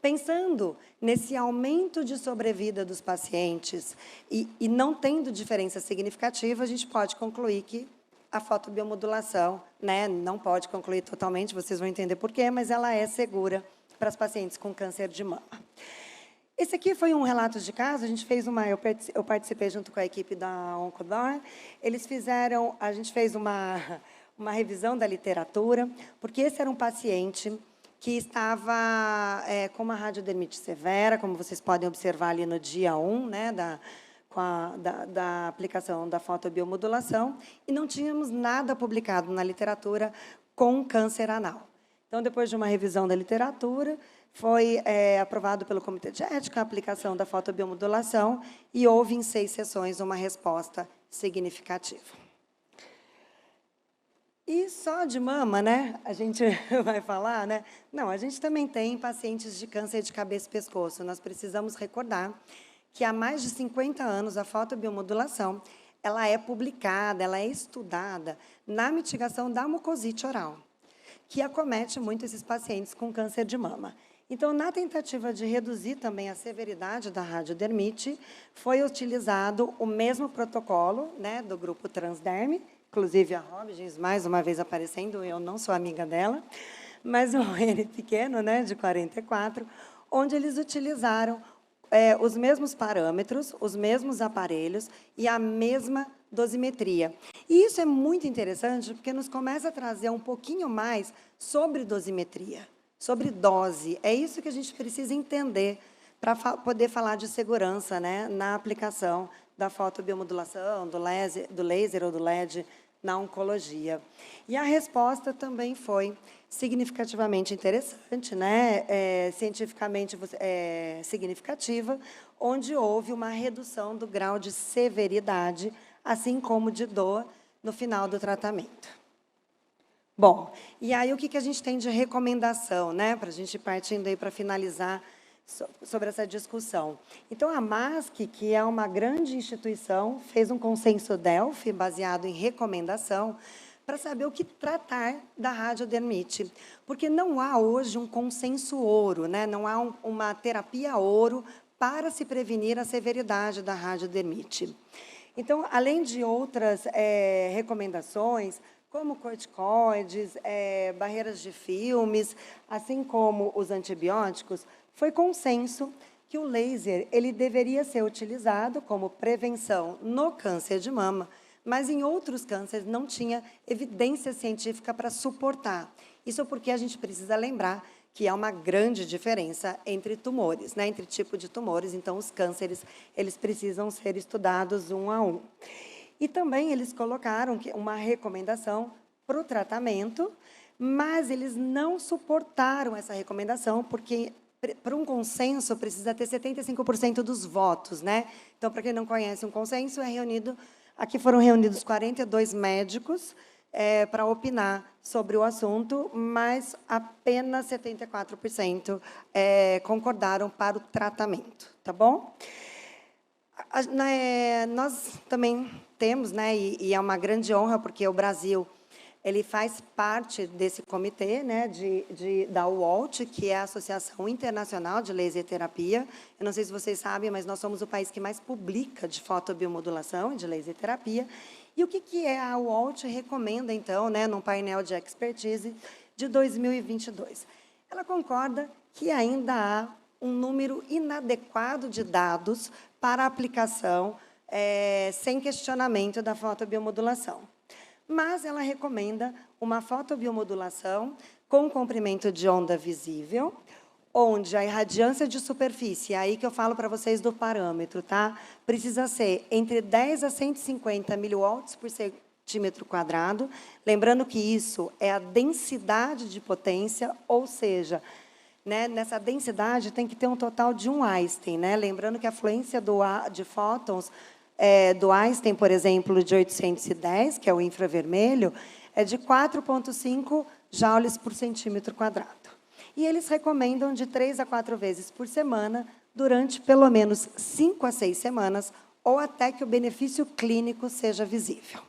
Pensando nesse aumento de sobrevida dos pacientes e não tendo diferença significativa, a gente pode concluir que a fotobiomodulação, né, não pode concluir totalmente, vocês vão entender por quê, mas ela é segura para as pacientes com câncer de mama. Esse aqui foi um relato de caso, a gente fez eu participei junto com a equipe da Oncodor, a gente fez uma revisão da literatura, porque esse era um paciente que estava com uma radiodermite severa, como vocês podem observar ali no dia 1, né, da aplicação da fotobiomodulação, e não tínhamos nada publicado na literatura com câncer anal. Então, depois de uma revisão da literatura, foi aprovado pelo Comitê de Ética a aplicação da fotobiomodulação e houve, em 6 sessões, uma resposta significativa. E só de mama, né? A gente vai falar, né? Não, a gente também tem pacientes de câncer de cabeça e pescoço. Nós precisamos recordar que há mais de 50 anos a fotobiomodulação ela é publicada, ela é estudada na mitigação da mucosite oral, que acomete muito esses pacientes com câncer de mama. Então, na tentativa de reduzir também a severidade da radiodermite, foi utilizado o mesmo protocolo, né, do grupo Transderm, inclusive a Robins, mais uma vez aparecendo, eu não sou amiga dela, mas um N pequeno, né, de 44, onde eles utilizaram os mesmos parâmetros, os mesmos aparelhos e a mesma dosimetria. E isso é muito interessante, porque nos começa a trazer um pouquinho mais sobre dosimetria, sobre dose. É isso que a gente precisa entender para poder falar de segurança, né, na aplicação da fotobiomodulação, do laser ou do LED na oncologia. E a resposta também foi significativamente interessante, né, cientificamente significativa, onde houve uma redução do grau de severidade, assim como de dor, no final do tratamento. Bom, e aí o que a gente tem de recomendação, né, para a gente ir partindo aí para finalizar sobre essa discussão. Então, a MASC, que é uma grande instituição, fez um consenso Delphi, baseado em recomendação, para saber o que tratar da radiodermite. Porque não há hoje um consenso ouro, né? Não há uma terapia ouro para se prevenir a severidade da radiodermite. Então, além de outras recomendações, como corticoides, barreiras de filmes, assim como os antibióticos, foi consenso que o laser ele deveria ser utilizado como prevenção no câncer de mama, mas em outros cânceres não tinha evidência científica para suportar. Isso porque a gente precisa lembrar que há uma grande diferença entre tumores, né, entre tipo de tumores, então os cânceres eles precisam ser estudados um a um. E também eles colocaram uma recomendação para o tratamento, mas eles não suportaram essa recomendação, porque para um consenso precisa ter 75% dos votos, né? Então, para quem não conhece, um consenso é reunido... Aqui foram reunidos 42 médicos para opinar sobre o assunto, mas apenas 74% concordaram para o tratamento, tá bom? Nós também temos, né, e é uma grande honra, porque o Brasil ele faz parte desse comitê, né, da UOLT, que é a Associação Internacional de Laser Terapia. Eu não sei se vocês sabem, mas nós somos o país que mais publica de fotobiomodulação e de laser terapia. E o que a UOLT recomenda, então, né, num painel de expertise de 2022? Ela concorda que ainda há um número inadequado de dados para a aplicação sem questionamento da fotobiomodulação. Mas ela recomenda uma fotobiomodulação com comprimento de onda visível, onde a irradiância de superfície, é aí que eu falo para vocês do parâmetro, tá? Precisa ser entre 10 a 150 miliwatts por centímetro quadrado. Lembrando que isso é a densidade de potência, ou seja, né, nessa densidade tem que ter um total de 1 Einstein, né? Lembrando que a fluência de fótons do Einstein, por exemplo, de 810, que é o infravermelho, é de 4,5 joules por centímetro quadrado. E eles recomendam de 3 a 4 vezes por semana, durante pelo menos 5 a 6 semanas, ou até que o benefício clínico seja visível.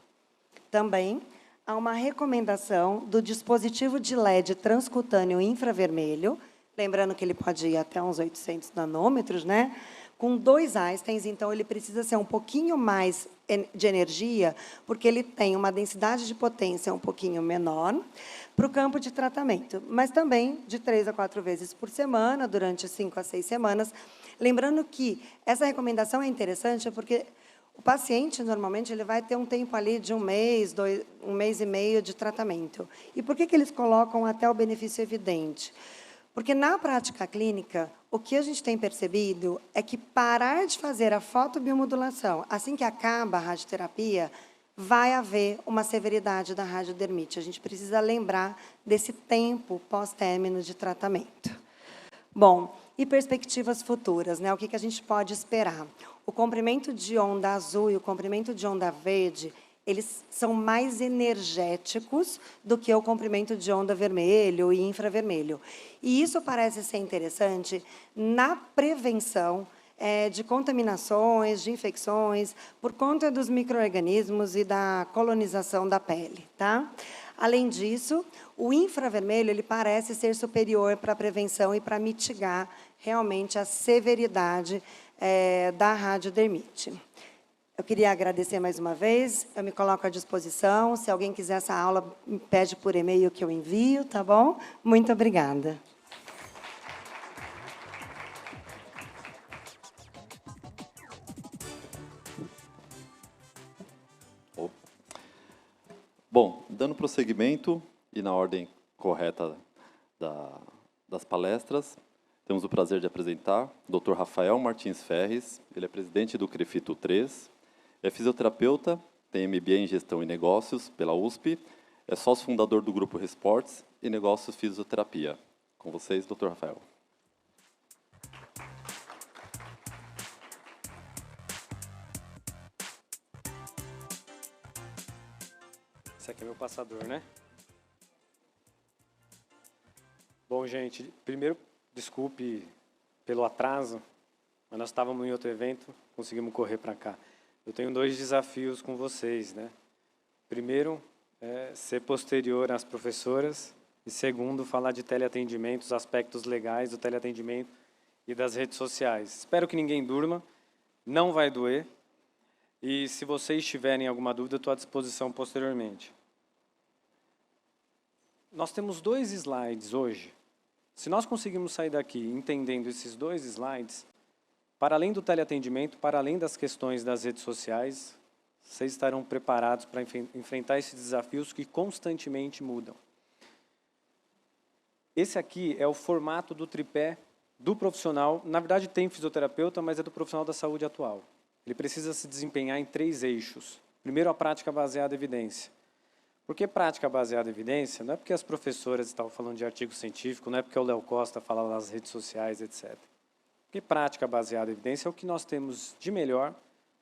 Também há uma recomendação do dispositivo de LED transcutâneo infravermelho, lembrando que ele pode ir até uns 800 nanômetros, né? Com 2 Einsteins, então ele precisa ser um pouquinho mais de energia, porque ele tem uma densidade de potência um pouquinho menor para o campo de tratamento, mas também de 3 a 4 vezes por semana, durante 5 a 6 semanas. Lembrando que essa recomendação é interessante, porque o paciente, normalmente, ele vai ter um tempo ali de 1 mês, 1 mês e meio de tratamento. E por que eles colocam até o benefício evidente? Porque, na prática clínica, o que a gente tem percebido é que parar de fazer a fotobiomodulação, assim que acaba a radioterapia, vai haver uma severidade da radiodermite. A gente precisa lembrar desse tempo pós-término de tratamento. Bom, e perspectivas futuras, né? O que a gente pode esperar? O comprimento de onda azul e o comprimento de onda verde, eles são mais energéticos do que o comprimento de onda vermelho e infravermelho. E isso parece ser interessante na prevenção de contaminações, de infecções, por conta dos micro-organismos e da colonização da pele, tá? Além disso, o infravermelho ele parece ser superior para a prevenção e para mitigar realmente a severidade da radiodermite. Eu queria agradecer mais uma vez, eu me coloco à disposição. Se alguém quiser essa aula, me pede por e-mail que eu envio, tá bom? Muito obrigada. Bom, dando prosseguimento e na ordem correta das palestras, temos o prazer de apresentar o Dr. Rafael Martins Ferres. Ele é presidente do CREFITO 3, é fisioterapeuta, tem MBA em Gestão e Negócios pela USP, é sócio fundador do Grupo Resportes e Negócios Fisioterapia. Com vocês, Dr. Rafael. Esse aqui é meu passador, né? Bom, gente, primeiro, desculpe pelo atraso, mas nós estávamos em outro evento, conseguimos correr para cá. Eu tenho 2 desafios com vocês, né? Primeiro, ser posterior às professoras, e segundo, falar de teleatendimento, os aspectos legais do teleatendimento e das redes sociais. Espero que ninguém durma, não vai doer, e se vocês tiverem alguma dúvida, eu estou à disposição posteriormente. Nós temos 2 slides hoje. Se nós conseguirmos sair daqui entendendo esses 2 slides, para além do teleatendimento, para além das questões das redes sociais, vocês estarão preparados para enfrentar esses desafios que constantemente mudam. Esse aqui é o formato do tripé do profissional. Na verdade, tem fisioterapeuta, mas é do profissional da saúde atual. Ele precisa se desempenhar em 3 eixos. Primeiro, a prática baseada em evidência. Por que prática baseada em evidência? Não é porque as professoras estavam falando de artigo científico, não é porque o Léo Costa fala nas redes sociais, etc. Porque prática baseada em evidência é o que nós temos de melhor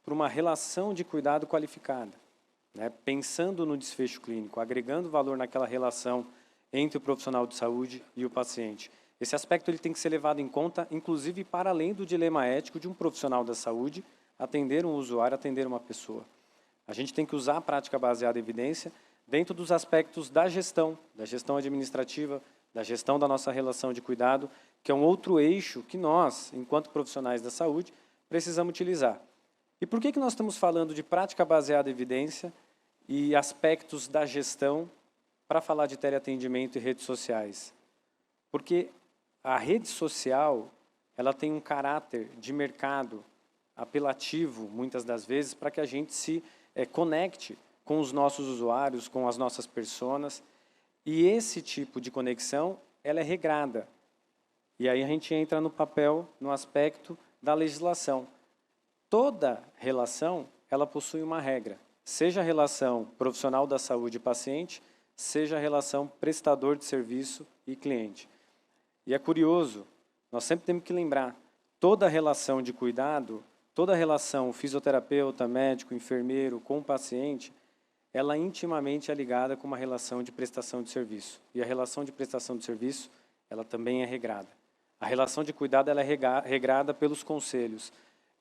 para uma relação de cuidado qualificada, né? Pensando no desfecho clínico, agregando valor naquela relação entre o profissional de saúde e o paciente. Esse aspecto ele tem que ser levado em conta, inclusive para além do dilema ético de um profissional da saúde atender um usuário, atender uma pessoa. A gente tem que usar a prática baseada em evidência dentro dos aspectos da gestão administrativa, da gestão da nossa relação de cuidado, que é um outro eixo que nós, enquanto profissionais da saúde, precisamos utilizar. E por que nós estamos falando de prática baseada em evidência e aspectos da gestão para falar de teleatendimento e redes sociais? Porque a rede social ela tem um caráter de mercado apelativo, muitas das vezes, para que a gente se conecte com os nossos usuários, com as nossas personas. E esse tipo de conexão ela é regrada. E aí a gente entra no papel, no aspecto da legislação. Toda relação ela possui uma regra, seja a relação profissional da saúde e paciente, seja a relação prestador de serviço e cliente. E é curioso, nós sempre temos que lembrar, toda relação de cuidado, toda relação fisioterapeuta, médico, enfermeiro com o paciente, ela intimamente é ligada com uma relação de prestação de serviço. E a relação de prestação de serviço, ela também é regrada. A relação de cuidado ela é regrada pelos conselhos.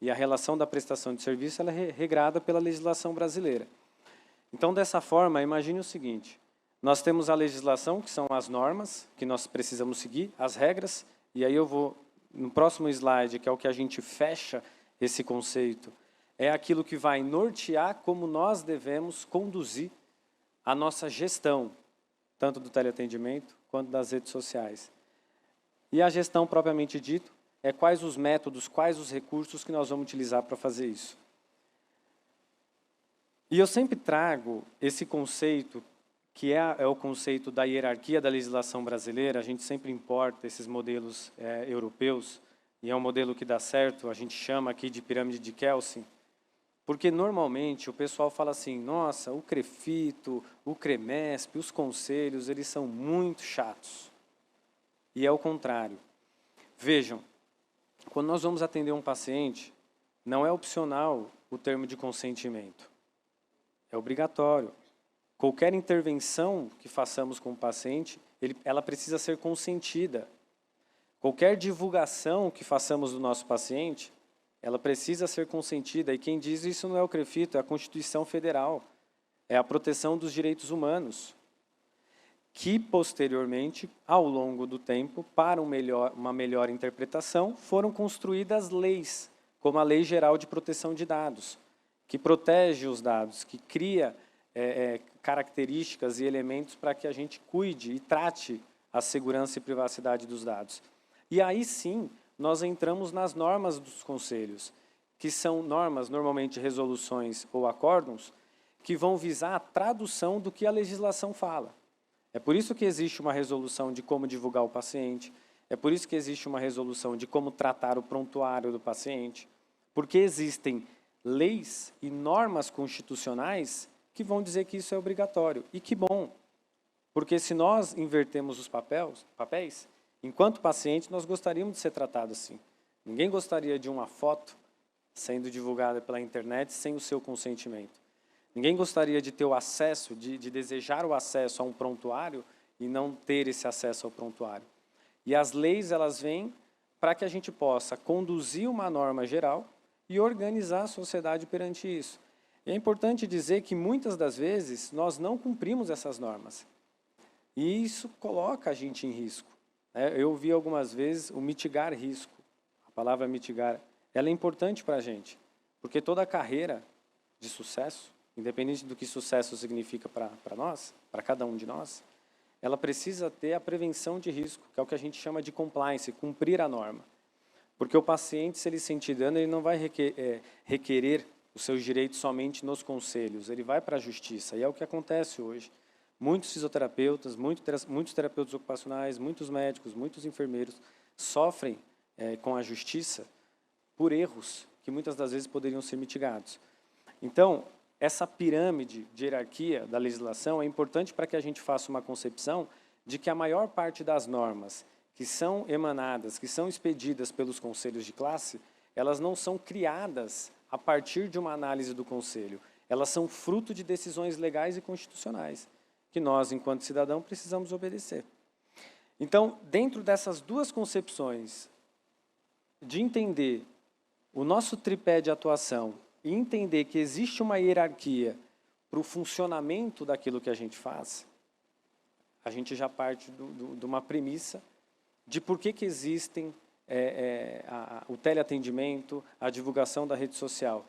E a relação da prestação de serviço ela é regrada pela legislação brasileira. Então, dessa forma, imagine o seguinte, nós temos a legislação, que são as normas que nós precisamos seguir, as regras, e aí eu vou, no próximo slide, que é o que a gente fecha esse conceito, é aquilo que vai nortear como nós devemos conduzir a nossa gestão, tanto do teleatendimento quanto das redes sociais. E a gestão, propriamente dito, é quais os métodos, quais os recursos que nós vamos utilizar para fazer isso. E eu sempre trago esse conceito, que é o conceito da hierarquia da legislação brasileira. A gente sempre importa esses modelos europeus, e é um modelo que dá certo, a gente chama aqui de pirâmide de Kelsen, porque, normalmente, o pessoal fala assim, nossa, o CREFITO, o CREMESP, os conselhos, eles são muito chatos. E é o contrário. Vejam, quando nós vamos atender um paciente, não é opcional o termo de consentimento. É obrigatório. Qualquer intervenção que façamos com o paciente, ela precisa ser consentida. Qualquer divulgação que façamos do nosso paciente, ela precisa ser consentida, e quem diz isso não é o CREFITO, é a Constituição Federal, é a proteção dos direitos humanos, que, posteriormente, ao longo do tempo, para uma melhor interpretação, foram construídas leis, como a Lei Geral de Proteção de Dados, que protege os dados, que cria características e elementos para que a gente cuide e trate a segurança e privacidade dos dados. E aí, sim, nós entramos nas normas dos conselhos, que são normas, normalmente resoluções ou acórdãos, que vão visar a tradução do que a legislação fala. É por isso que existe uma resolução de como divulgar o paciente, é por isso que existe uma resolução de como tratar o prontuário do paciente, porque existem leis e normas constitucionais que vão dizer que isso é obrigatório. E que bom, porque se nós invertemos os papéis, enquanto paciente, nós gostaríamos de ser tratados assim. Ninguém gostaria de uma foto sendo divulgada pela internet sem o seu consentimento. Ninguém gostaria de ter o acesso, de desejar o acesso a um prontuário e não ter esse acesso ao prontuário. E as leis, elas vêm para que a gente possa conduzir uma norma geral e organizar a sociedade perante isso. E é importante dizer que, muitas das vezes, nós não cumprimos essas normas. E isso coloca a gente em risco. Eu ouvi algumas vezes o mitigar risco. A palavra mitigar, ela é importante para a gente, porque toda a carreira de sucesso, independente do que sucesso significa para nós, para cada um de nós, ela precisa ter a prevenção de risco, que é o que a gente chama de compliance, cumprir a norma. Porque o paciente, se ele sentir dano, ele não vai requerer os seus direitos somente nos conselhos, ele vai para a justiça, e é o que acontece hoje. Muitos fisioterapeutas, muitos terapeutas ocupacionais, muitos médicos, muitos enfermeiros sofrem com a justiça por erros que muitas das vezes poderiam ser mitigados. Então, essa pirâmide de hierarquia da legislação é importante para que a gente faça uma concepção de que a maior parte das normas que são emanadas, que são expedidas pelos conselhos de classe, elas não são criadas a partir de uma análise do conselho. Elas são fruto de decisões legais e constitucionais, que nós, enquanto cidadão, precisamos obedecer. Então, dentro dessas duas concepções, de entender o nosso tripé de atuação e entender que existe uma hierarquia para o funcionamento daquilo que a gente faz, a gente já parte de uma premissa de por que existem o teleatendimento, a divulgação da rede social.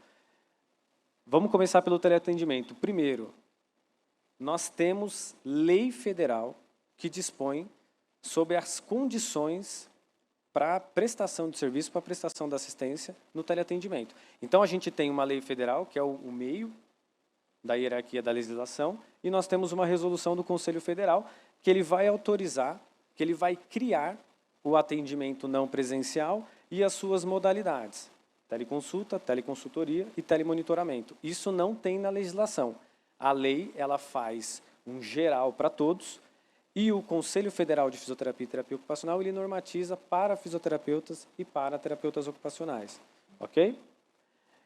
Vamos começar pelo teleatendimento. Primeiro, nós temos lei federal que dispõe sobre as condições para a prestação de serviço, para a prestação da assistência no teleatendimento. Então, a gente tem uma lei federal, que é o meio da hierarquia da legislação, e nós temos uma resolução do Conselho Federal que ele vai autorizar, que ele vai criar o atendimento não presencial e as suas modalidades. Teleconsulta, teleconsultoria e telemonitoramento. Isso não tem na legislação. A lei ela faz um geral para todos e o Conselho Federal de Fisioterapia e Terapia Ocupacional ele normatiza para fisioterapeutas e para terapeutas ocupacionais. Ok?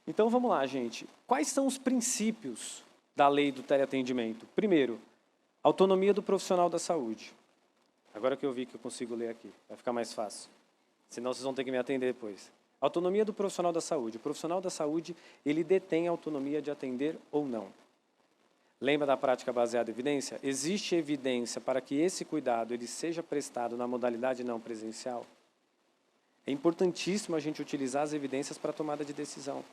Então, vamos lá, gente. Quais são os princípios da lei do teleatendimento? Primeiro, autonomia do profissional da saúde. Agora que eu vi que eu consigo ler aqui, vai ficar mais fácil. Senão vocês vão ter que me atender depois. Autonomia do profissional da saúde. O profissional da saúde, ele detém a autonomia de atender ou não. Lembra da prática baseada em evidência? Existe evidência para que esse cuidado ele seja prestado na modalidade não presencial? É importantíssimo a gente utilizar as evidências para a tomada de decisão,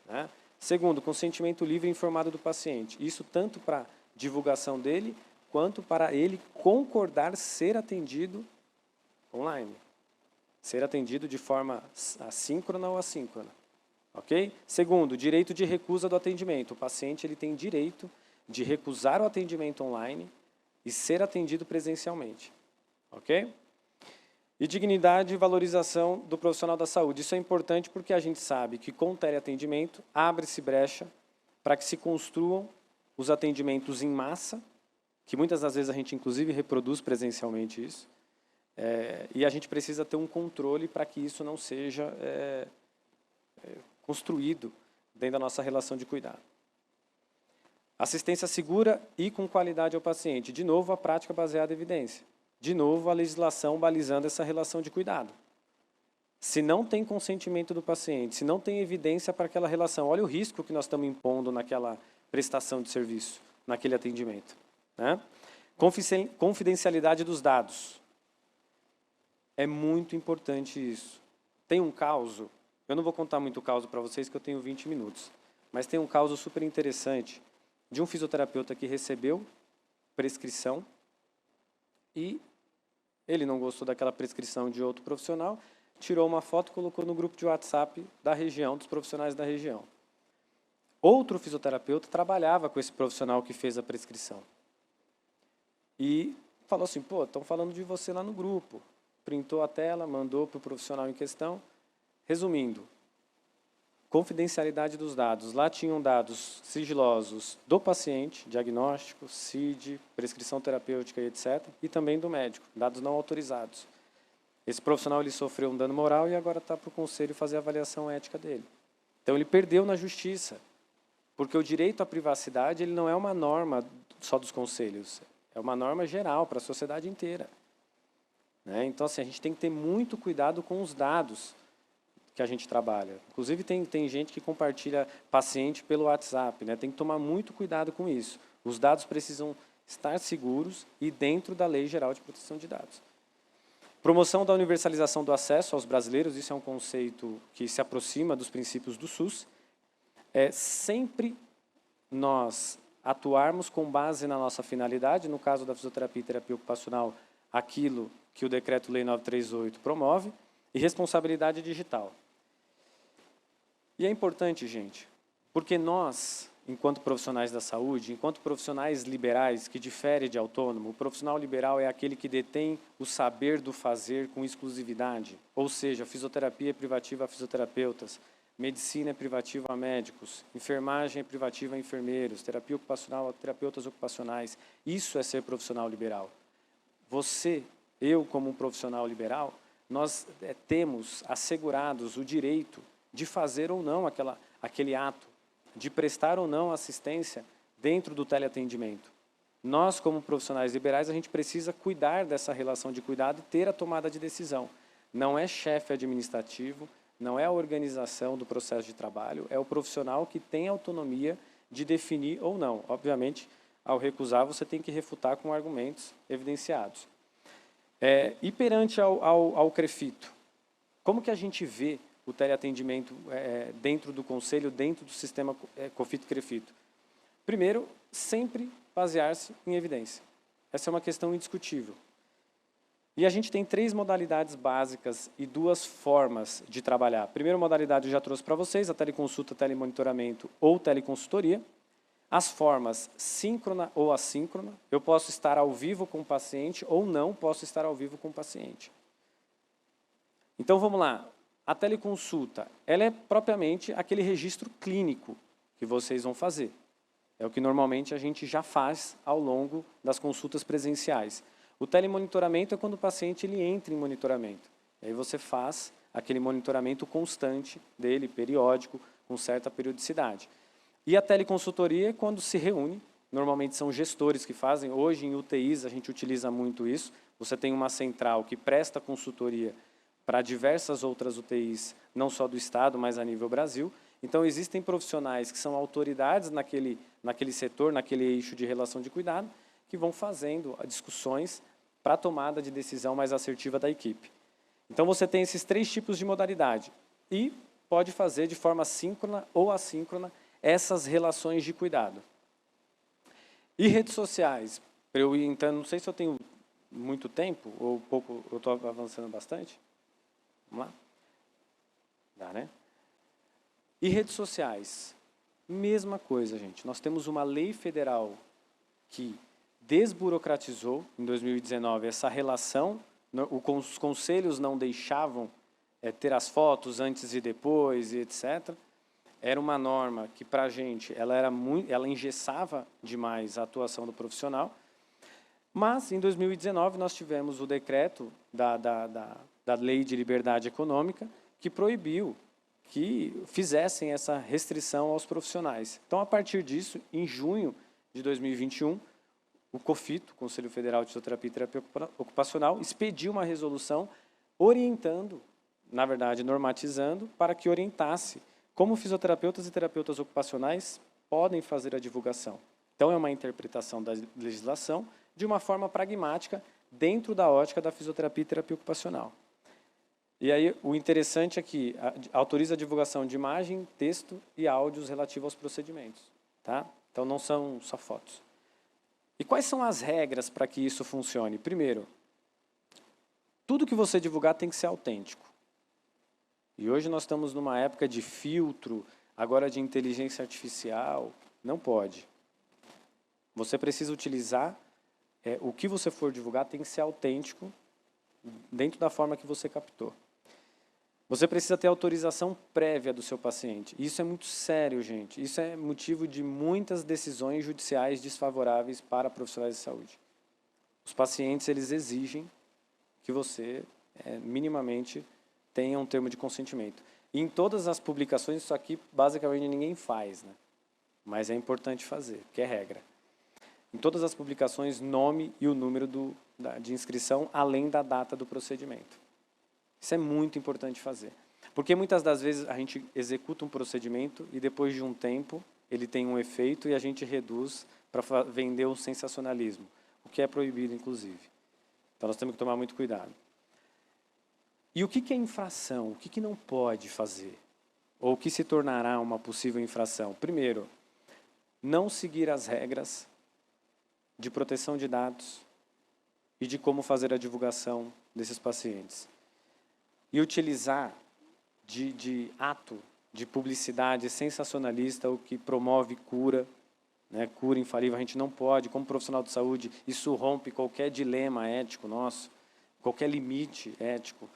né? Segundo, consentimento livre e informado do paciente. Isso tanto para divulgação dele, quanto para ele concordar ser atendido online. Ser atendido de forma assíncrona ou assíncrona. Ok? Segundo, direito de recusa do atendimento. O paciente ele tem direito de recusar o atendimento online e ser atendido presencialmente. Ok? E dignidade e valorização do profissional da saúde. Isso é importante porque a gente sabe que com o teleatendimento abre-se brecha para que se construam os atendimentos em massa, que muitas das vezes a gente inclusive reproduz presencialmente isso, e a gente precisa ter um controle para que isso não seja construído dentro da nossa relação de cuidado. Assistência segura e com qualidade ao paciente. De novo, a prática baseada em evidência. De novo, a legislação balizando essa relação de cuidado. Se não tem consentimento do paciente, se não tem evidência para aquela relação, olha o risco que nós estamos impondo naquela prestação de serviço, naquele atendimento, né? Confidencialidade dos dados. É muito importante isso. Tem um caso, eu não vou contar muito o caso para vocês, que eu tenho 20 minutos, mas tem um caso super interessante de um fisioterapeuta que recebeu prescrição e ele não gostou daquela prescrição de outro profissional, tirou uma foto e colocou no grupo de WhatsApp da região, dos profissionais da região. Outro fisioterapeuta trabalhava com esse profissional que fez a prescrição. E falou assim, pô, estão falando de você lá no grupo. Printou a tela, mandou para o profissional em questão. Resumindo, confidencialidade dos dados. Lá tinham dados sigilosos do paciente, diagnóstico, CID, prescrição terapêutica e etc. E também do médico, dados não autorizados. Esse profissional ele sofreu um dano moral e agora está para o conselho fazer a avaliação ética dele. Então ele perdeu na justiça, porque o direito à privacidade ele não é uma norma só dos conselhos, é uma norma geral para a sociedade inteira. Né? Então assim, a gente tem que ter muito cuidado com os dados que a gente trabalha. Inclusive, tem gente que compartilha paciente pelo WhatsApp, né? Tem que tomar muito cuidado com isso. Os dados precisam estar seguros e dentro da Lei Geral de Proteção de Dados. Promoção da universalização do acesso aos brasileiros, isso é um conceito que se aproxima dos princípios do SUS. Sempre nós atuarmos com base na nossa finalidade, no caso da fisioterapia e terapia ocupacional, aquilo que o Decreto-Lei 938 promove, e responsabilidade digital. E é importante, gente, porque nós, enquanto profissionais da saúde, enquanto profissionais liberais, que diferem de autônomo, o profissional liberal é aquele que detém o saber do fazer com exclusividade, ou seja, fisioterapia é privativa a fisioterapeutas, medicina é privativa a médicos, enfermagem é privativa a enfermeiros, terapia ocupacional a terapeutas ocupacionais. Isso é ser profissional liberal. Você, eu como um profissional liberal, nós temos assegurados o direito de fazer ou não aquele ato, de prestar ou não assistência dentro do teleatendimento. Nós, como profissionais liberais, a gente precisa cuidar dessa relação de cuidado e ter a tomada de decisão. Não é chefe administrativo, não é a organização do processo de trabalho, é o profissional que tem autonomia de definir ou não. Obviamente, ao recusar, você tem que refutar com argumentos evidenciados. E perante ao CREFITO, como que a gente vê o teleatendimento dentro do Conselho, dentro do sistema COFITO-CREFITO? Primeiro, sempre basear-se em evidência. Essa é uma questão indiscutível. E a gente tem 3 modalidades básicas e 2 formas de trabalhar. A primeira modalidade eu já trouxe para vocês, a teleconsulta, telemonitoramento ou teleconsultoria. As formas síncrona ou assíncrona. Eu posso estar ao vivo com o paciente ou não posso estar ao vivo com o paciente. Então, vamos lá. A teleconsulta, ela é propriamente aquele registro clínico que vocês vão fazer. É o que normalmente a gente já faz ao longo das consultas presenciais. O telemonitoramento é quando o paciente ele entra em monitoramento. E aí você faz aquele monitoramento constante dele, periódico, com certa periodicidade. E a teleconsultoria é quando se reúne, normalmente são gestores que fazem. Hoje, em UTIs, a gente utiliza muito isso. Você tem uma central que presta consultoria para diversas outras UTIs, não só do Estado, mas a nível Brasil. Então, existem profissionais que são autoridades naquele setor, naquele eixo de relação de cuidado, que vão fazendo discussões para a tomada de decisão mais assertiva da equipe. Então, você tem esses 3 tipos de modalidade e pode fazer de forma síncrona ou assíncrona essas relações de cuidado. E redes sociais? Para eu ir entrando, não sei se eu tenho muito tempo ou pouco, eu estou avançando bastante. Vamos lá? Dá, né? E redes sociais? Mesma coisa, gente. Nós temos uma lei federal que desburocratizou, em 2019, essa relação. Os conselhos não deixavam ter as fotos antes e depois, e etc. Era uma norma que, para a gente, ela engessava demais a atuação do profissional. Mas, em 2019, nós tivemos o decreto da Lei de Liberdade Econômica, que proibiu que fizessem essa restrição aos profissionais. Então, a partir disso, em junho de 2021, o COFITO, Conselho Federal de Fisioterapia e Terapia Ocupacional, expediu uma resolução orientando, na verdade, normatizando, para que orientasse como fisioterapeutas e terapeutas ocupacionais podem fazer a divulgação. Então, é uma interpretação da legislação de uma forma pragmática dentro da ótica da fisioterapia e terapia ocupacional. E aí, o interessante é que autoriza a divulgação de imagem, texto e áudios relativos aos procedimentos. Tá? Então, não são só fotos. E quais são as regras para que isso funcione? Primeiro, tudo que você divulgar tem que ser autêntico. E hoje nós estamos numa época de filtro, agora de inteligência artificial. Não pode. Você precisa utilizar, o que você for divulgar tem que ser autêntico dentro da forma que você captou. Você precisa ter autorização prévia do seu paciente. Isso é muito sério, gente. Isso é motivo de muitas decisões judiciais desfavoráveis para profissionais de saúde. Os pacientes, eles exigem que você, minimamente, tenha um termo de consentimento. E em todas as publicações, isso aqui, basicamente, ninguém faz, né? Mas é importante fazer, que é regra. Em todas as publicações, nome e o número de inscrição, além da data do procedimento. Isso é muito importante fazer. Porque muitas das vezes a gente executa um procedimento e depois de um tempo ele tem um efeito e a gente reduz para vender o sensacionalismo, o que é proibido, inclusive. Então nós temos que tomar muito cuidado. E o que é infração? O que não pode fazer? Ou o que se tornará uma possível infração? Primeiro, não seguir as regras de proteção de dados e de como fazer a divulgação desses pacientes. E utilizar de ato de publicidade sensacionalista, o que promove cura, né, cura infalível. A gente não pode, como profissional de saúde, isso rompe qualquer dilema ético nosso, qualquer limite ético,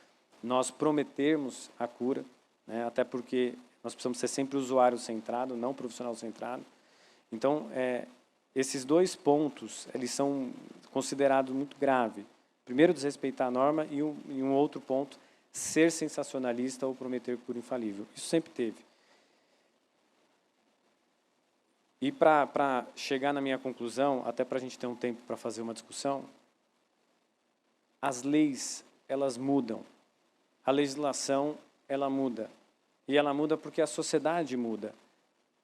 nós prometermos a cura, né, até porque Nós precisamos ser sempre usuário centrado, não profissional centrado. Então, esses 2 pontos, eles são considerados muito graves. Primeiro, desrespeitar a norma e um outro ponto, ser sensacionalista ou prometer cura infalível. Isso sempre teve. E para chegar na minha conclusão, até para a gente ter um tempo para fazer uma discussão, as leis, elas mudam. A legislação, ela muda. E ela muda porque a sociedade muda.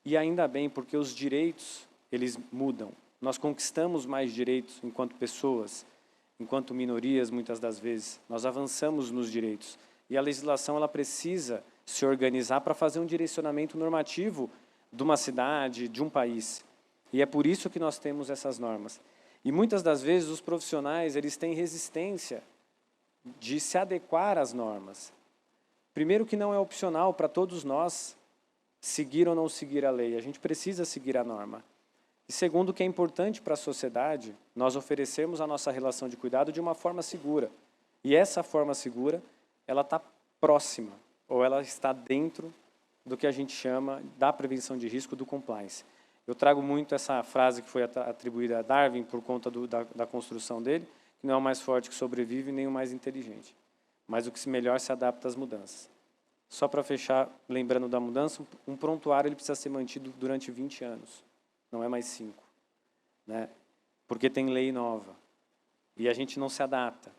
E ainda bem, porque os direitos, eles mudam. Nós conquistamos mais direitos enquanto pessoas, enquanto minorias, muitas das vezes. Nós avançamos nos direitos. E a legislação, ela precisa se organizar para fazer um direcionamento normativo de uma cidade, de um país. E é por isso que nós temos essas normas. E muitas das vezes os profissionais, eles têm resistência de se adequar às normas. Primeiro que não é opcional para todos nós seguir ou não seguir a lei. A gente precisa seguir a norma. E segundo que é importante para a sociedade, nós oferecermos a nossa relação de cuidado de uma forma segura. E essa forma segura, ela está próxima, ou ela está dentro do que a gente chama da prevenção de risco, do compliance. Eu trago muito essa frase que foi atribuída a Darwin por conta da construção dele, que não é o mais forte que sobrevive, nem o mais inteligente, mas o que melhor se adapta às mudanças. Só para fechar, lembrando da mudança, um prontuário ele precisa ser mantido durante 20 anos, não é mais 5, né? Porque tem lei nova e a gente não se adapta.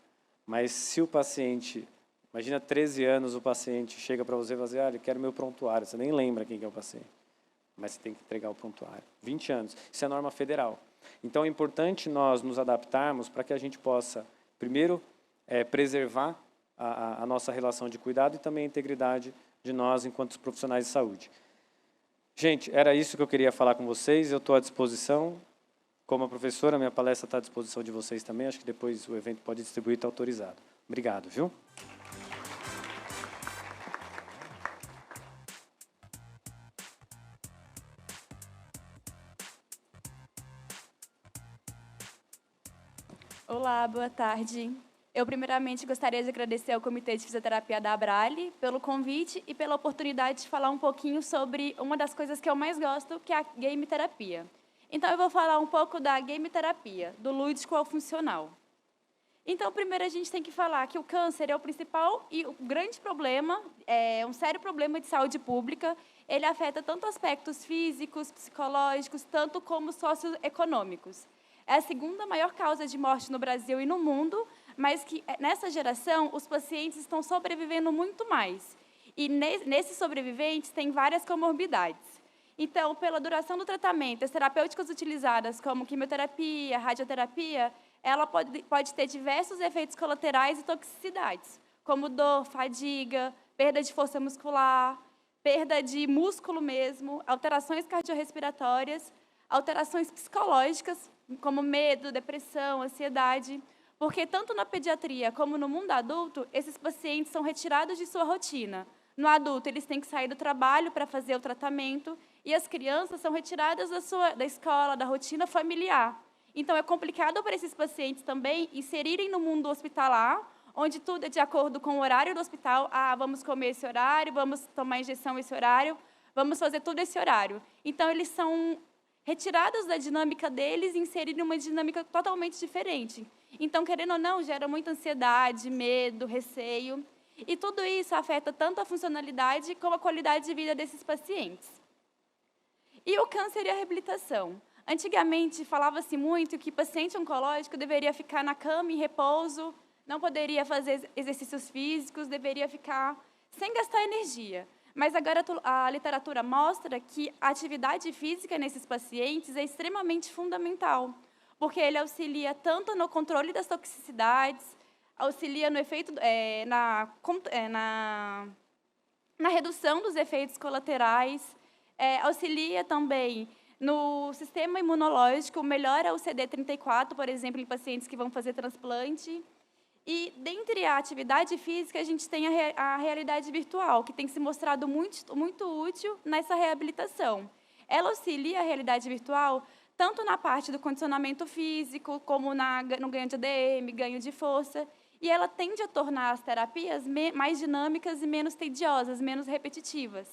Mas se o paciente, imagina 13 anos, o paciente chega para você e fala assim, olha, eu quero meu prontuário, você nem lembra quem que é o paciente, mas você tem que entregar o prontuário. 20 anos, isso é norma federal. Então é importante nós nos adaptarmos para que a gente possa, primeiro, preservar a nossa relação de cuidado e também a integridade de nós enquanto profissionais de saúde. Gente, era isso que eu queria falar com vocês, eu estou à disposição. Como a professora, minha palestra está à disposição de vocês também, acho que depois o evento pode distribuir, está autorizado. Obrigado, viu? Olá, boa tarde. Eu, primeiramente, gostaria de agradecer ao Comitê de Fisioterapia da Abrale pelo convite e pela oportunidade de falar um pouquinho sobre uma das coisas que eu mais gosto, que é a game terapia. Então, eu vou falar um pouco da game terapia, do lúdico ao funcional. Então, primeiro, a gente tem que falar que o câncer é o principal e o grande problema, é um sério problema de saúde pública. Ele afeta tanto aspectos físicos, psicológicos, tanto como socioeconômicos. É a segunda maior causa de morte no Brasil e no mundo, mas que nessa geração os pacientes estão sobrevivendo muito mais. E nesses sobreviventes tem várias comorbidades. Então, pela duração do tratamento, as terapêuticas utilizadas como quimioterapia, radioterapia, ela pode ter diversos efeitos colaterais e toxicidades, como dor, fadiga, perda de força muscular, perda de músculo mesmo, alterações cardiorrespiratórias, alterações psicológicas, como medo, depressão, ansiedade, porque tanto na pediatria como no mundo adulto, esses pacientes são retirados de sua rotina. No adulto, eles têm que sair do trabalho para fazer o tratamento, e as crianças são retiradas da escola, da rotina familiar. Então, é complicado para esses pacientes também inserirem no mundo hospitalar, onde tudo é de acordo com o horário do hospital. Ah, vamos comer esse horário, vamos tomar injeção esse horário, vamos fazer tudo esse horário. Então, eles são retirados da dinâmica deles e inseridos em uma dinâmica totalmente diferente. Então, querendo ou não, gera muita ansiedade, medo, receio. E tudo isso afeta tanto a funcionalidade como a qualidade de vida desses pacientes. E o câncer e a reabilitação? Antigamente, falava-se muito que o paciente oncológico deveria ficar na cama em repouso, não poderia fazer exercícios físicos, deveria ficar sem gastar energia. Mas agora a literatura mostra que a atividade física nesses pacientes é extremamente fundamental, porque ele auxilia tanto no controle das toxicidades, auxilia no efeito, na redução dos efeitos colaterais, auxilia também no sistema imunológico, melhora o CD34, por exemplo, em pacientes que vão fazer transplante. E, dentre a atividade física, a gente tem a realidade virtual, que tem se mostrado muito útil nessa reabilitação. Ela auxilia a realidade virtual tanto na parte do condicionamento físico, como no ganho de ADM, ganho de força, e ela tende a tornar as terapias mais dinâmicas e menos tediosas, menos repetitivas.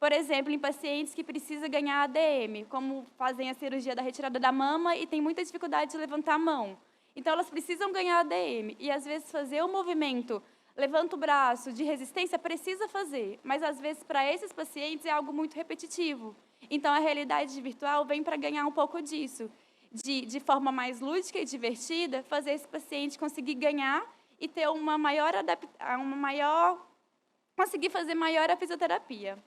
Por exemplo, em pacientes que precisam ganhar ADM, como fazem a cirurgia da retirada da mama e têm muita dificuldade de levantar a mão. Então, elas precisam ganhar ADM. E, às vezes, fazer o movimento, levanta o braço, de resistência, precisa fazer. Mas, às vezes, para esses pacientes, é algo muito repetitivo. Então, a realidade virtual vem para ganhar um pouco disso. De forma mais lúdica e divertida, fazer esse paciente conseguir ganhar e ter conseguir fazer maior a fisioterapia.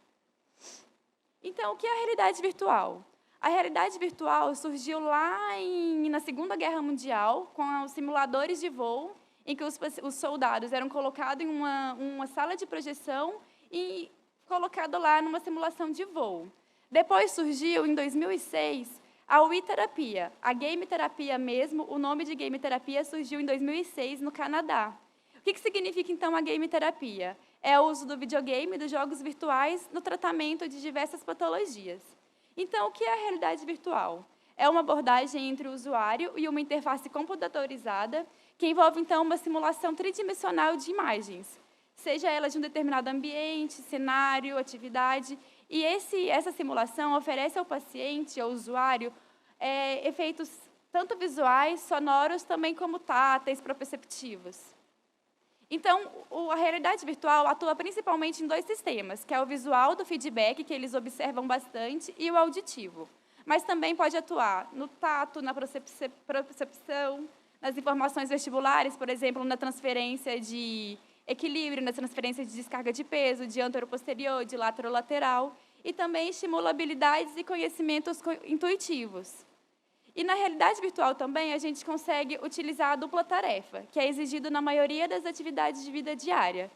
Então, o que é a realidade virtual? A realidade virtual surgiu lá na Segunda Guerra Mundial, com os simuladores de voo, em que os soldados eram colocados em uma sala de projeção e colocados lá numa simulação de voo. Depois surgiu, em 2006, a Wii-terapia. A game-terapia mesmo, o nome de game-terapia surgiu em 2006, no Canadá. O que significa, então, a game-terapia? É o uso do videogame, dos jogos virtuais, no tratamento de diversas patologias. Então, o que é a realidade virtual? É uma abordagem entre o usuário e uma interface computadorizada que envolve, então, uma simulação tridimensional de imagens, seja ela de um determinado ambiente, cenário, atividade. E essa simulação oferece ao paciente, ao usuário, efeitos tanto visuais, sonoros, também como táteis, proprioceptivos. Então, a realidade virtual atua principalmente em 2 sistemas, que é o visual do feedback, que eles observam bastante, e o auditivo. Mas também pode atuar no tato, na propriocepção, nas informações vestibulares, por exemplo, na transferência de equilíbrio, na transferência de descarga de peso, de antero-posterior, de lateral-lateral, e também estimula habilidades e conhecimentos intuitivos. E na realidade virtual também a gente consegue utilizar a dupla tarefa, que é exigido na maioria das atividades de vida diária.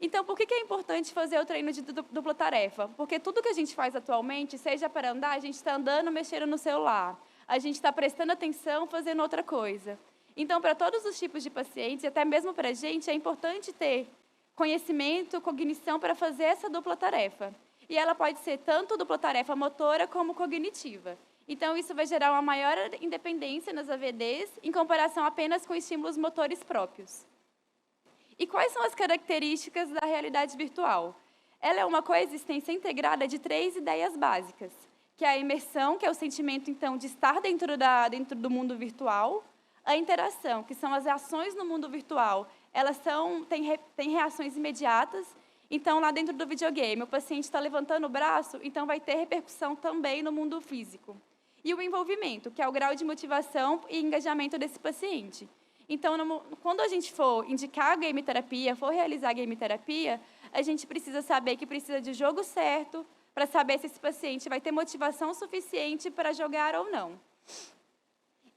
Então, por que é importante fazer o treino de dupla tarefa? Porque tudo que a gente faz atualmente, seja para andar, a gente está andando, mexendo no celular. A gente está prestando atenção, fazendo outra coisa. Então, para todos os tipos de pacientes, e até mesmo para a gente, é importante ter conhecimento, cognição para fazer essa dupla tarefa. E ela pode ser tanto dupla tarefa motora como cognitiva. Então, isso vai gerar uma maior independência nas AVDs, em comparação apenas com estímulos motores próprios. E quais são as características da realidade virtual? Ela é uma coexistência integrada de 3 ideias básicas, que é a imersão, que é o sentimento, então, de estar dentro do mundo virtual, a interação, que são as reações no mundo virtual, elas têm reações imediatas. Então, lá dentro do videogame, o paciente está levantando o braço, então vai ter repercussão também no mundo físico. E o envolvimento, que é o grau de motivação e engajamento desse paciente. Então, quando a gente for indicar a game-terapia, for realizar a game-terapia, a gente precisa saber que precisa de jogo certo para saber se esse paciente vai ter motivação suficiente para jogar ou não.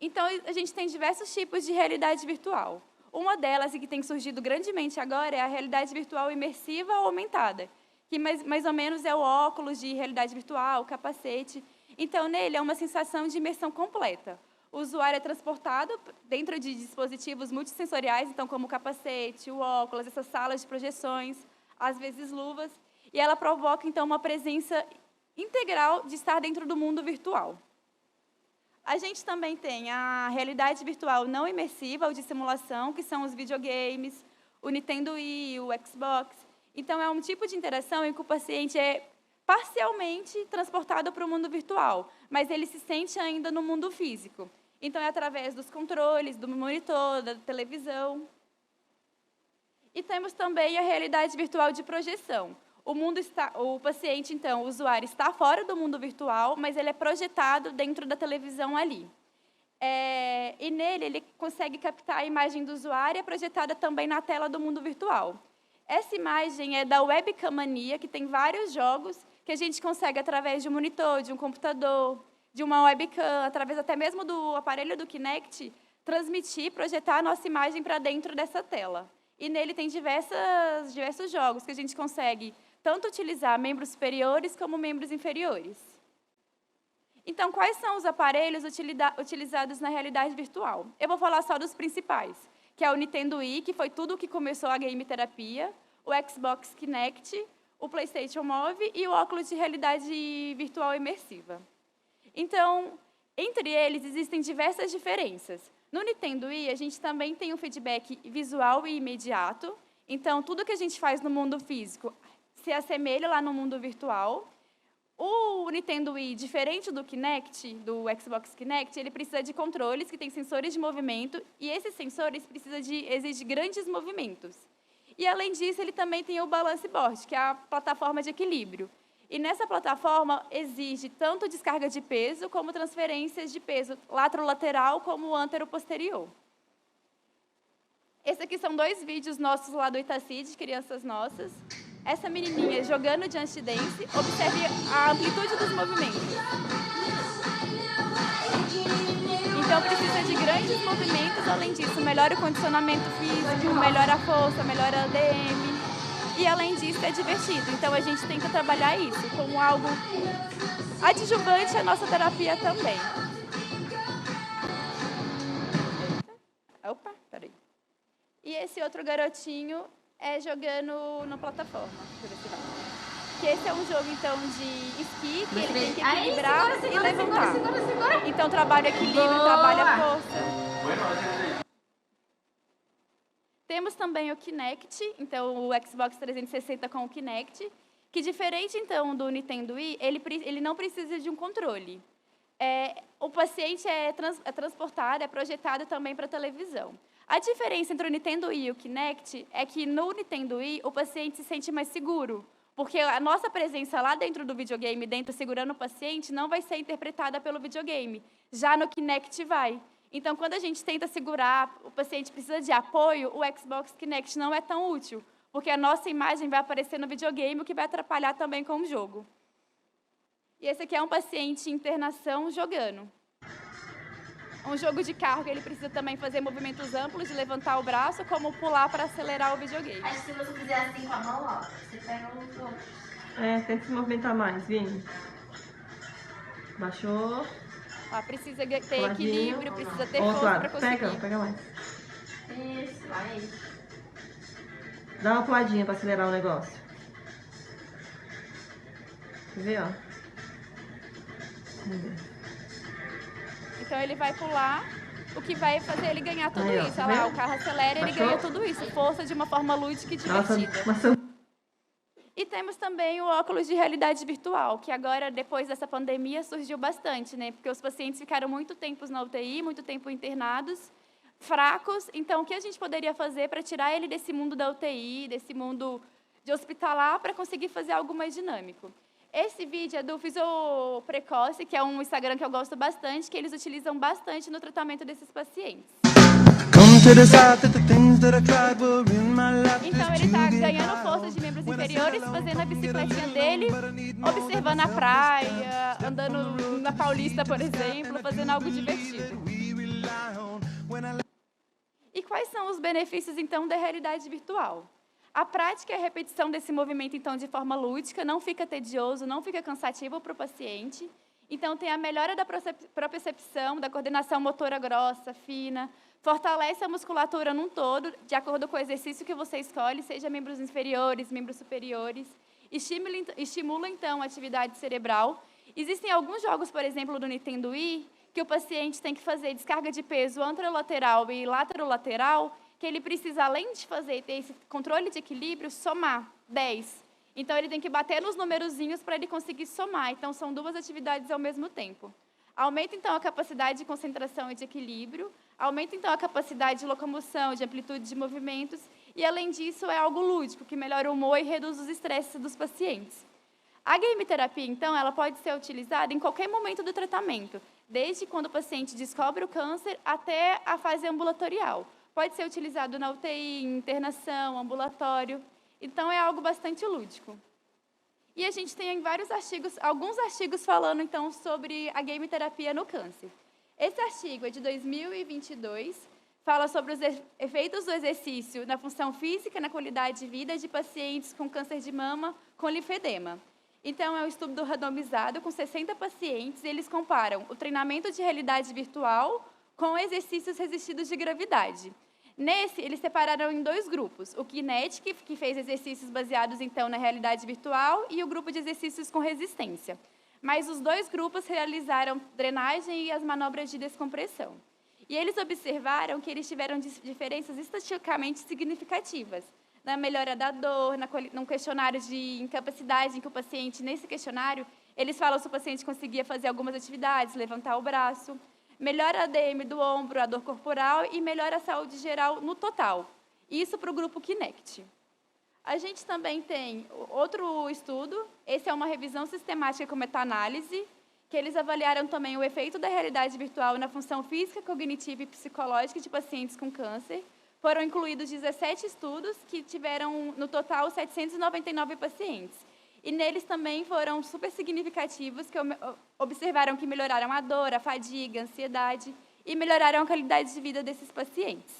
Então, a gente tem diversos tipos de realidade virtual. Uma delas, e que tem surgido grandemente agora, é a realidade virtual imersiva ou aumentada, que mais ou menos é o óculos de realidade virtual, o capacete. Então, nele é uma sensação de imersão completa. O usuário é transportado dentro de dispositivos multissensoriais, então como o capacete, o óculos, essas salas de projeções, às vezes luvas, e ela provoca, então, uma presença integral de estar dentro do mundo virtual. A gente também tem a realidade virtual não imersiva ou de simulação, que são os videogames, o Nintendo Wii, o Xbox. Então, é um tipo de interação em que o paciente é parcialmente transportado para o mundo virtual, mas ele se sente ainda no mundo físico. Então, é através dos controles, do monitor, da televisão. E temos também a realidade virtual de projeção. O paciente, então, o usuário, está fora do mundo virtual, mas ele é projetado dentro da televisão ali. E nele, ele consegue captar a imagem do usuário projetada também na tela do mundo virtual. Essa imagem é da Webcam Mania, que tem vários jogos que a gente consegue, através de um monitor, de um computador, de uma webcam, através até mesmo do aparelho do Kinect, transmitir, projetar a nossa imagem para dentro dessa tela. E nele tem diversos jogos que a gente consegue tanto utilizar membros superiores como membros inferiores. Então, quais são os aparelhos utilizados na realidade virtual? Eu vou falar só dos principais, que é o Nintendo Wii, que foi tudo o que começou a game-terapia, o Xbox Kinect, o PlayStation Move e o óculos de realidade virtual imersiva. Então, entre eles, existem diversas diferenças. No Nintendo Wii, a gente também tem um feedback visual e imediato. Então, tudo que a gente faz no mundo físico se assemelha lá no mundo virtual. O Nintendo Wii, diferente do Kinect, do Xbox Kinect, ele precisa de controles que têm sensores de movimento, e esses sensores exigem grandes movimentos. E, além disso, ele também tem o Balance Board, que é a plataforma de equilíbrio. E nessa plataforma exige tanto descarga de peso, como transferências de peso lateral como antero-posterior. Esses aqui são 2 vídeos nossos lá do Itaci, de crianças nossas. Essa menininha jogando Just Dance, observe a amplitude dos movimentos. Então, precisa de grandes movimentos, além disso, melhora o condicionamento físico, melhora a força, melhora a ADM. E, além disso, é divertido. Então, a gente tenta trabalhar isso como algo adjuvante à nossa terapia também. Opa, peraí. E esse outro garotinho é jogando na plataforma. Deixa eu ver se vai. Que esse é um jogo, então, de esqui, que ele tem que equilibrar e levantar. Então, trabalha equilíbrio, trabalha força. Temos também o Kinect, então, o Xbox 360 com o Kinect, que, diferente, então, do Nintendo Wii, ele não precisa de um controle. O paciente é transportado, é projetado também para a televisão. A diferença entre o Nintendo Wii e o Kinect é que, no Nintendo Wii, o paciente se sente mais seguro, porque a nossa presença lá dentro do videogame, segurando o paciente, não vai ser interpretada pelo videogame. Já no Kinect vai. Então, quando a gente tenta segurar, o paciente precisa de apoio, o Xbox Kinect não é tão útil, porque a nossa imagem vai aparecer no videogame, o que vai atrapalhar também com o jogo. E esse aqui é um paciente em internação jogando. Um jogo de carro que ele precisa também fazer movimentos amplos, de levantar o braço, como pular para acelerar o videogame. Acho que se você fizer assim com a mão, ó, você pega o outro. Tenta se movimentar mais, Vini. Baixou. Precisa ter equilíbrio, precisa ter força para conseguir. Pega mais. Isso, aí. Dá uma puladinha para acelerar o negócio. Quer ver, ó? Vamos ver. Então, ele vai pular, o que vai fazer ele ganhar tudo aí, isso. Olha lá, o carro acelera e ele ganha tudo isso. Força de uma forma lúdica e divertida. E temos também o óculos de realidade virtual, que agora, depois dessa pandemia, surgiu bastante, né? Porque os pacientes ficaram muito tempo na UTI, muito tempo internados, fracos. Então, o que a gente poderia fazer para tirar ele desse mundo da UTI, desse mundo de hospitalar, para conseguir fazer algo mais dinâmico? Esse vídeo é do Fisioprecoce, que é um Instagram que eu gosto bastante, que eles utilizam bastante no tratamento desses pacientes. Então, ele está ganhando força de membros inferiores, fazendo a bicicletinha dele, observando a praia, andando na Paulista, por exemplo, fazendo algo divertido. E quais são os benefícios, então, da realidade virtual? A prática e a repetição desse movimento, então, de forma lúdica, não fica tedioso, não fica cansativo para o paciente. Então, tem a melhora da propriocepção, da coordenação motora grossa, fina, fortalece a musculatura num todo, de acordo com o exercício que você escolhe, seja membros inferiores, membros superiores, estimula, então, a atividade cerebral. Existem alguns jogos, por exemplo, do Nintendo Wii, que o paciente tem que fazer descarga de peso anterolateral e laterolateral, que ele precisa, além de ter esse controle de equilíbrio, somar 10. Então, ele tem que bater nos numerozinhos para ele conseguir somar. Então, são 2 atividades ao mesmo tempo. Aumenta, então, a capacidade de concentração e de equilíbrio, aumenta, então, a capacidade de locomoção, de amplitude de movimentos, e, além disso, é algo lúdico, que melhora o humor e reduz os estresses dos pacientes. A game terapia, então, ela pode ser utilizada em qualquer momento do tratamento, desde quando o paciente descobre o câncer até a fase ambulatorial. Pode ser utilizado na UTI, em internação, ambulatório. Então, é algo bastante lúdico. E a gente tem alguns artigos falando, então, sobre a game terapia no câncer. Esse artigo é de 2022, fala sobre os efeitos do exercício na função física e na qualidade de vida de pacientes com câncer de mama com linfedema. Então, é um estudo randomizado com 60 pacientes, e eles comparam o treinamento de realidade virtual com exercícios resistidos de gravidade. Nesse, eles separaram em 2 grupos, o Kinetic, que fez exercícios baseados, então, na realidade virtual, e o grupo de exercícios com resistência. Mas os 2 grupos realizaram drenagem e as manobras de descompressão. E eles observaram que eles tiveram diferenças estatisticamente significativas na melhora da dor, num questionário de incapacidade, em que o paciente, nesse questionário, Eles falam se o paciente conseguia fazer algumas atividades, levantar o braço, melhora a ADM do ombro, a dor corporal e melhora a saúde geral no total. Isso para o grupo Kinect. A gente também tem outro estudo, esse é uma revisão sistemática com meta-análise, que eles avaliaram também o efeito da realidade virtual na função física, cognitiva e psicológica de pacientes com câncer. Foram incluídos 17 estudos, que tiveram, no total, 799 pacientes. E neles também foram super significativos, que observaram que melhoraram a dor, a fadiga, a ansiedade e melhoraram a qualidade de vida desses pacientes.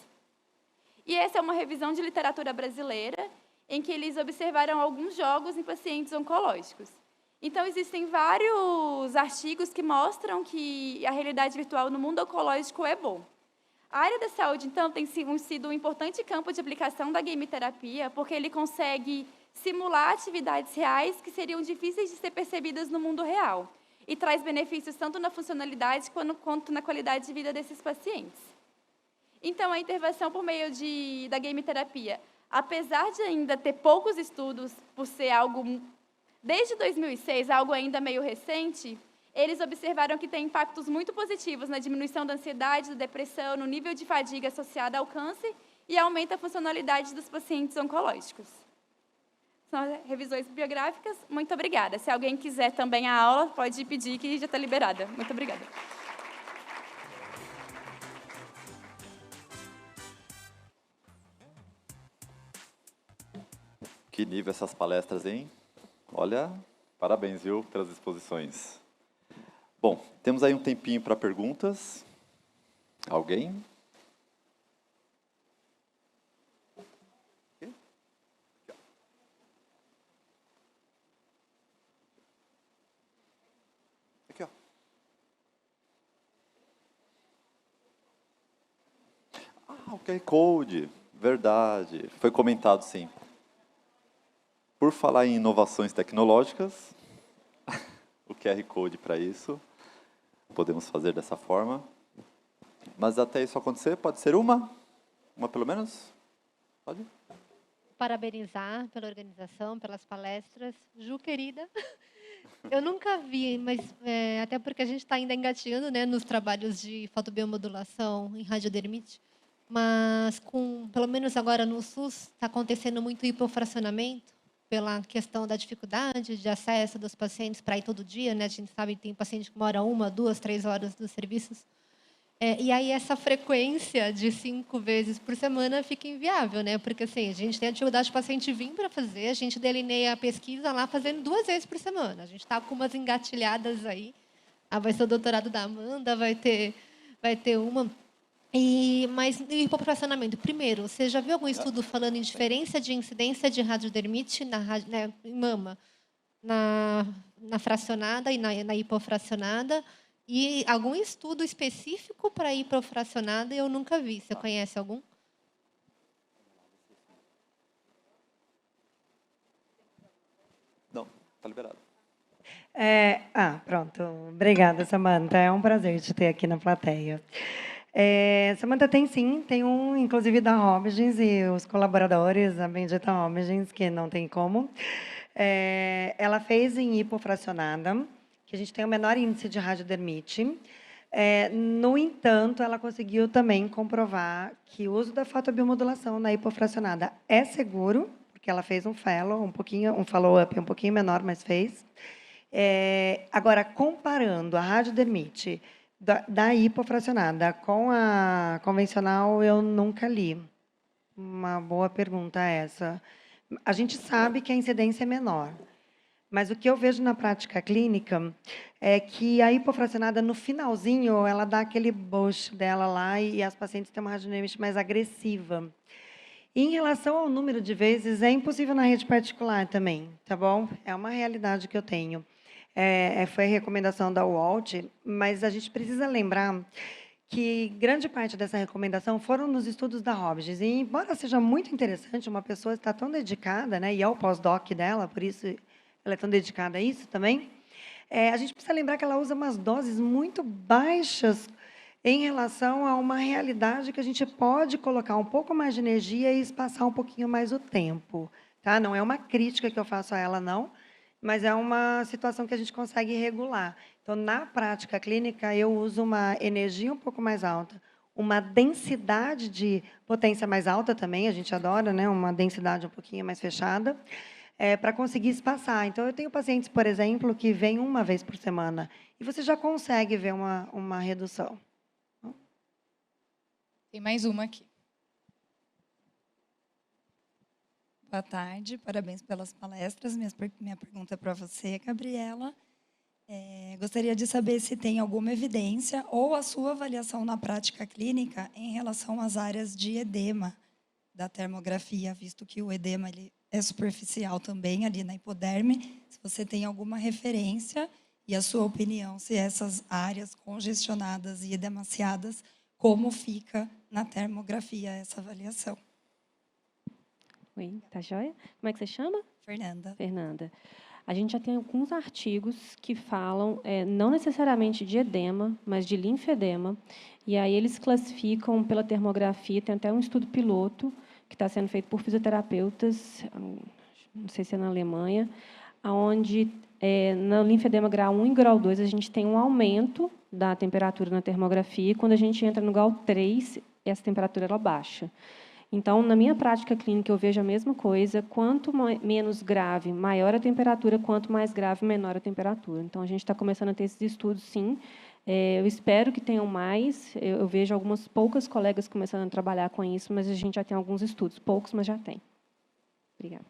E essa é uma revisão de literatura brasileira, em que eles observaram alguns jogos em pacientes oncológicos. Então, existem vários artigos que mostram que a realidade virtual no mundo oncológico é bom. A área da saúde, então, tem sido um importante campo de aplicação da game terapia, porque ele consegue simular atividades reais que seriam difíceis de ser percebidas no mundo real e traz benefícios tanto na funcionalidade quanto na qualidade de vida desses pacientes. Então, a intervenção por meio da game terapia, apesar de ainda ter poucos estudos, por ser algo, desde 2006, algo ainda meio recente, eles observaram que tem impactos muito positivos na diminuição da ansiedade, da depressão, no nível de fadiga associada ao câncer e aumenta a funcionalidade dos pacientes oncológicos. São as revisões bibliográficas. Muito obrigada. Se alguém quiser também a aula, pode pedir que já está liberada. Muito obrigada. Que nível essas palestras, hein? Olha, parabéns, viu, pelas exposições. Bom, temos aí um tempinho para perguntas. Alguém? Aqui, ó. Ah, o QR Code. Verdade. Foi comentado, sim. Por falar em inovações tecnológicas, o QR Code para isso, podemos fazer dessa forma. Mas até isso acontecer, pode ser uma pelo menos? Pode? Parabenizar pela organização, pelas palestras. Ju, querida, eu nunca vi, mas até porque a gente está ainda engateando, né, nos trabalhos de fotobiomodulação em radiodermite, mas pelo menos agora no SUS está acontecendo muito hipofracionamento, pela questão da dificuldade de acesso dos pacientes para ir todo dia, né? A gente sabe que tem paciente que mora 1, 2, 3 horas dos serviços. E aí essa frequência de 5 vezes por semana fica inviável, né? Porque assim, a gente tem a dificuldade de paciente vir para fazer, a gente delineia a pesquisa lá fazendo 2 vezes por semana. A gente está com umas engatilhadas aí. Vai ser o doutorado da Amanda, vai ter uma. Mas o hipopopulacionamento, primeiro, você já viu algum estudo falando em diferença de incidência de radiodermite em mama, na fracionada e na hipofracionada? E algum estudo específico para hipofracionada eu nunca vi. Você conhece algum? Não, está liberado. Pronto. Obrigada, Samantha. É um prazer te ter aqui na plateia. Samantha tem inclusive da Hopkins e os colaboradores, a bendita Hopkins, que não tem como. Ela fez em hipofracionada, que a gente tem o menor índice de radiodermite. No entanto, ela conseguiu também comprovar que o uso da fotobiomodulação na hipofracionada é seguro, porque ela fez um follow-up um pouquinho menor, mas fez. Agora, comparando a radiodermite da hipofracionada com a convencional, eu nunca li. Uma boa pergunta essa. A gente sabe que a incidência é menor, mas o que eu vejo na prática clínica é que a hipofracionada, no finalzinho, ela dá aquele boost dela lá e as pacientes têm uma radiodermite mais agressiva. E, em relação ao número de vezes, é impossível na rede particular também, tá bom? É uma realidade que eu tenho. Foi a recomendação da Walt, mas a gente precisa lembrar que grande parte dessa recomendação foram nos estudos da Hopkins. E, embora seja muito interessante, uma pessoa está tão dedicada, né, e é o pós-doc dela, por isso ela é tão dedicada a isso também, a gente precisa lembrar que ela usa umas doses muito baixas em relação a uma realidade que a gente pode colocar um pouco mais de energia e espaçar um pouquinho mais o tempo. Tá? Não é uma crítica que eu faço a ela, não. mas é uma situação que a gente consegue regular. Então, na prática clínica, eu uso uma energia um pouco mais alta, uma densidade de potência mais alta também, a gente adora, né? Uma densidade um pouquinho mais fechada, para conseguir espaçar. Então, eu tenho pacientes, por exemplo, que vêm uma vez por semana, e você já consegue ver uma redução. Tem mais uma aqui. Boa tarde, parabéns pelas palestras. Minha pergunta é para você, Gabriela. Gostaria de saber se tem alguma evidência ou a sua avaliação na prática clínica em relação às áreas de edema da termografia, visto que o edema ele é superficial também ali na hipoderme. Se você tem alguma referência e a sua opinião, se essas áreas congestionadas e edemaciadas, como fica na termografia essa avaliação? Oi, tá joia? Como é que você chama? Fernanda. Fernanda. A gente já tem alguns artigos que falam, não necessariamente de edema, mas de linfedema. E aí eles classificam pela termografia, tem até um estudo piloto que está sendo feito por fisioterapeutas, não sei se é na Alemanha, onde no linfedema grau 1 e grau 2 a gente tem um aumento da temperatura na termografia, e quando a gente entra no grau 3, essa temperatura ela baixa. Então, na minha prática clínica, eu vejo a mesma coisa. Quanto menos grave, maior a temperatura. Quanto mais grave, menor a temperatura. Então, a gente está começando a ter esses estudos, sim. Eu espero que tenham mais. Eu vejo algumas poucas colegas começando a trabalhar com isso, mas a gente já tem alguns estudos. Poucos, mas já tem. Obrigada.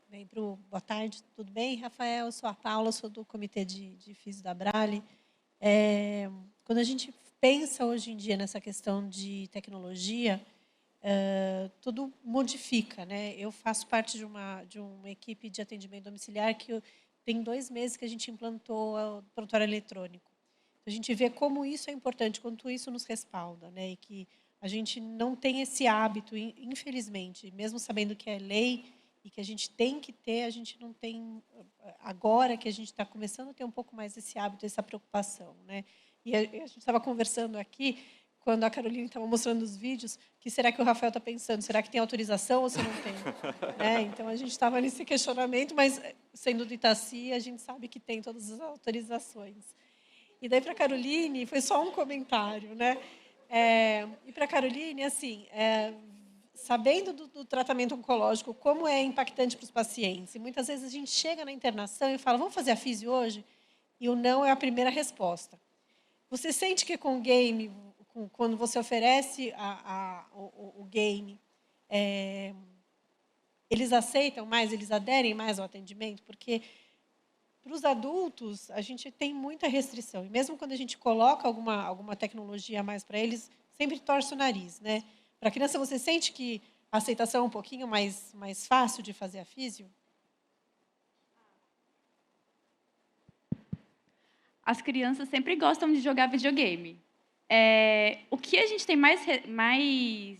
Bem, boa tarde, tudo bem? Rafael, eu sou a Paula, sou do Comitê de Fisio da Abrale. Quando a gente pensa hoje em dia nessa questão de tecnologia, tudo modifica, né? Eu faço parte de uma equipe de atendimento domiciliar que tem 2 meses que a gente implantou o prontuário eletrônico. A gente vê como isso é importante, quanto isso nos respalda, né? E que a gente não tem esse hábito, infelizmente, mesmo sabendo que é lei e que a gente tem que ter, a gente não tem, agora que a gente está começando a ter um pouco mais esse hábito, essa preocupação, né? E a gente estava conversando aqui, quando a Caroline estava mostrando os vídeos, que será que o Rafael está pensando? Será que tem autorização ou se não tem? Então, a gente estava nesse questionamento, mas, sendo do Itaci, a gente sabe que tem todas as autorizações. E daí, para a Caroline, foi só um comentário, né? E para a Caroline, assim, sabendo do tratamento oncológico, como é impactante para os pacientes, e muitas vezes a gente chega na internação e fala, vamos fazer a físio hoje? E o não é a primeira resposta. Você sente que com o game, quando você oferece o game, eles aceitam mais, eles aderem mais ao atendimento? Porque, para os adultos, a gente tem muita restrição. E mesmo quando a gente coloca alguma tecnologia a mais para eles, sempre torce o nariz, né? Para a criança, você sente que a aceitação é um pouquinho mais fácil de fazer a físio? As crianças sempre gostam de jogar videogame. O que a gente tem mais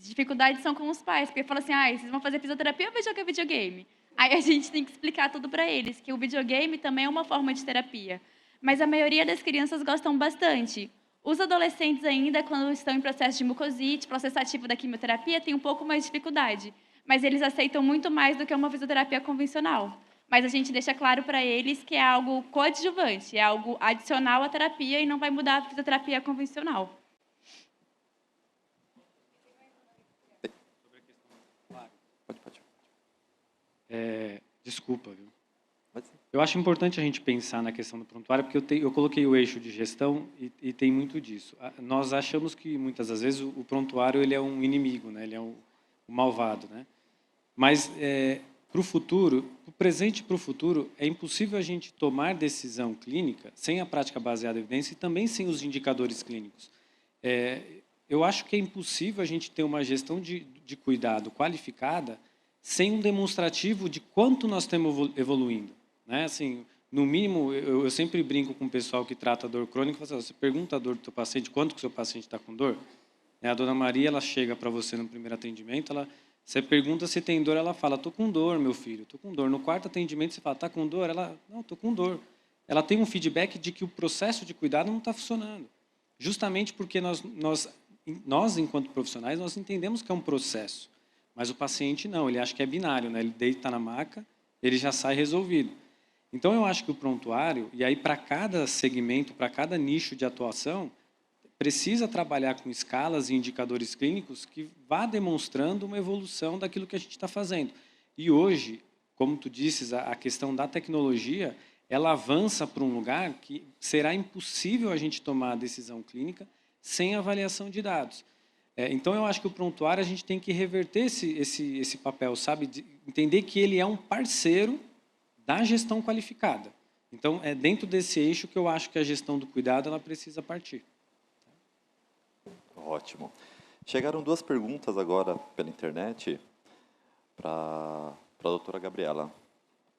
dificuldade são com os pais, porque falam assim, vocês vão fazer fisioterapia ou vai jogar videogame? Aí a gente tem que explicar tudo para eles, que o videogame também é uma forma de terapia. Mas a maioria das crianças gostam bastante. Os adolescentes ainda, quando estão em processo de mucosite, processo ativo da quimioterapia, têm um pouco mais de dificuldade. Mas eles aceitam muito mais do que uma fisioterapia convencional. Mas a gente deixa claro para eles que é algo coadjuvante, é algo adicional à terapia e não vai mudar a fisioterapia convencional. Pode. Desculpa, viu? Eu acho importante a gente pensar na questão do prontuário, porque eu coloquei o eixo de gestão e tem muito disso. Nós achamos que, muitas das vezes, o prontuário ele é um inimigo, né? Ele é um malvado, né? Mas, para o futuro, para o presente e para o futuro, é impossível a gente tomar decisão clínica sem a prática baseada em evidência e também sem os indicadores clínicos. Eu acho que é impossível a gente ter uma gestão de cuidado qualificada sem um demonstrativo de quanto nós estamos evoluindo, né? Assim, no mínimo, eu sempre brinco com o pessoal que trata dor crônica, você pergunta a dor do seu paciente, quanto que o seu paciente está com dor? A dona Maria, ela chega para você no primeiro atendimento, você pergunta se tem dor, ela fala, estou com dor, meu filho, estou com dor. No 4º atendimento, você fala, está com dor? Ela, não, estou com dor. Ela tem um feedback de que o processo de cuidado não está funcionando. Justamente porque nós, enquanto profissionais, nós entendemos que é um processo. Mas o paciente não, ele acha que é binário, né? Ele deita na maca, ele já sai resolvido. Então, eu acho que o prontuário, e aí para cada segmento, para cada nicho de atuação, precisa trabalhar com escalas e indicadores clínicos que vá demonstrando uma evolução daquilo que a gente está fazendo. E hoje, como tu disses, a questão da tecnologia, ela avança para um lugar que será impossível a gente tomar a decisão clínica sem avaliação de dados. Então, eu acho que o prontuário a gente tem que reverter esse papel, sabe? De entender que ele é um parceiro da gestão qualificada. Então, é dentro desse eixo que eu acho que a gestão do cuidado ela precisa partir. Ótimo. Chegaram 2 perguntas agora pela internet para a doutora Gabriela.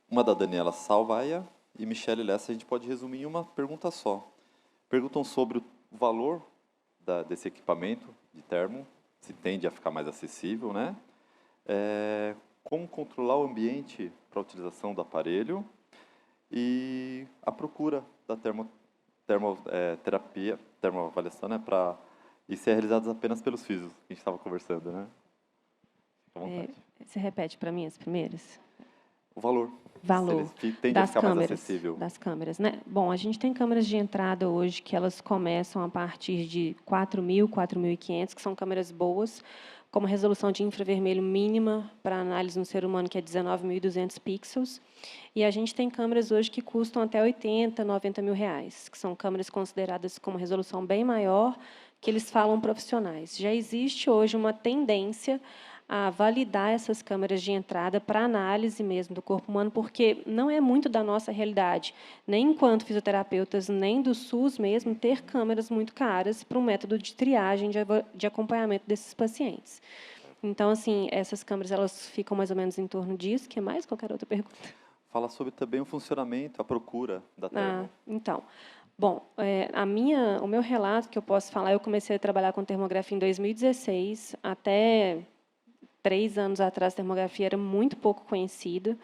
Uma da Daniela Salvaia e Michele Lessa. A gente pode resumir em uma pergunta só. Perguntam sobre o valor desse equipamento de termo, se tende a ficar mais acessível, né? Como controlar o ambiente para a utilização do aparelho e a procura da termoavaliação, né, e ser realizadas apenas pelos físicos, que a gente estava conversando, né? Fica à vontade. Você repete para mim as primeiras? O valor. Valor tende a ficar mais acessível. Das câmeras, né? Bom, a gente tem câmeras de entrada hoje que elas começam a partir de 4.000, 4.500, que são câmeras boas, como resolução de infravermelho mínima para análise no ser humano, que é 19.200 pixels. E a gente tem câmeras hoje que custam até 80, 90 mil reais, que são câmeras consideradas como resolução bem maior, que eles falam profissionais. Já existe hoje uma tendência a validar essas câmeras de entrada para análise mesmo do corpo humano, porque não é muito da nossa realidade, nem enquanto fisioterapeutas, nem do SUS mesmo, ter câmeras muito caras para um método de triagem, de acompanhamento desses pacientes. Então, assim, essas câmeras elas ficam mais ou menos em torno disso. Que mais? Qualquer outra pergunta? Fala sobre também o funcionamento, a procura da termo. Então, bom, o meu relato que eu posso falar, eu comecei a trabalhar com termografia em 2016, até 3 anos atrás, a termografia era muito pouco conhecida.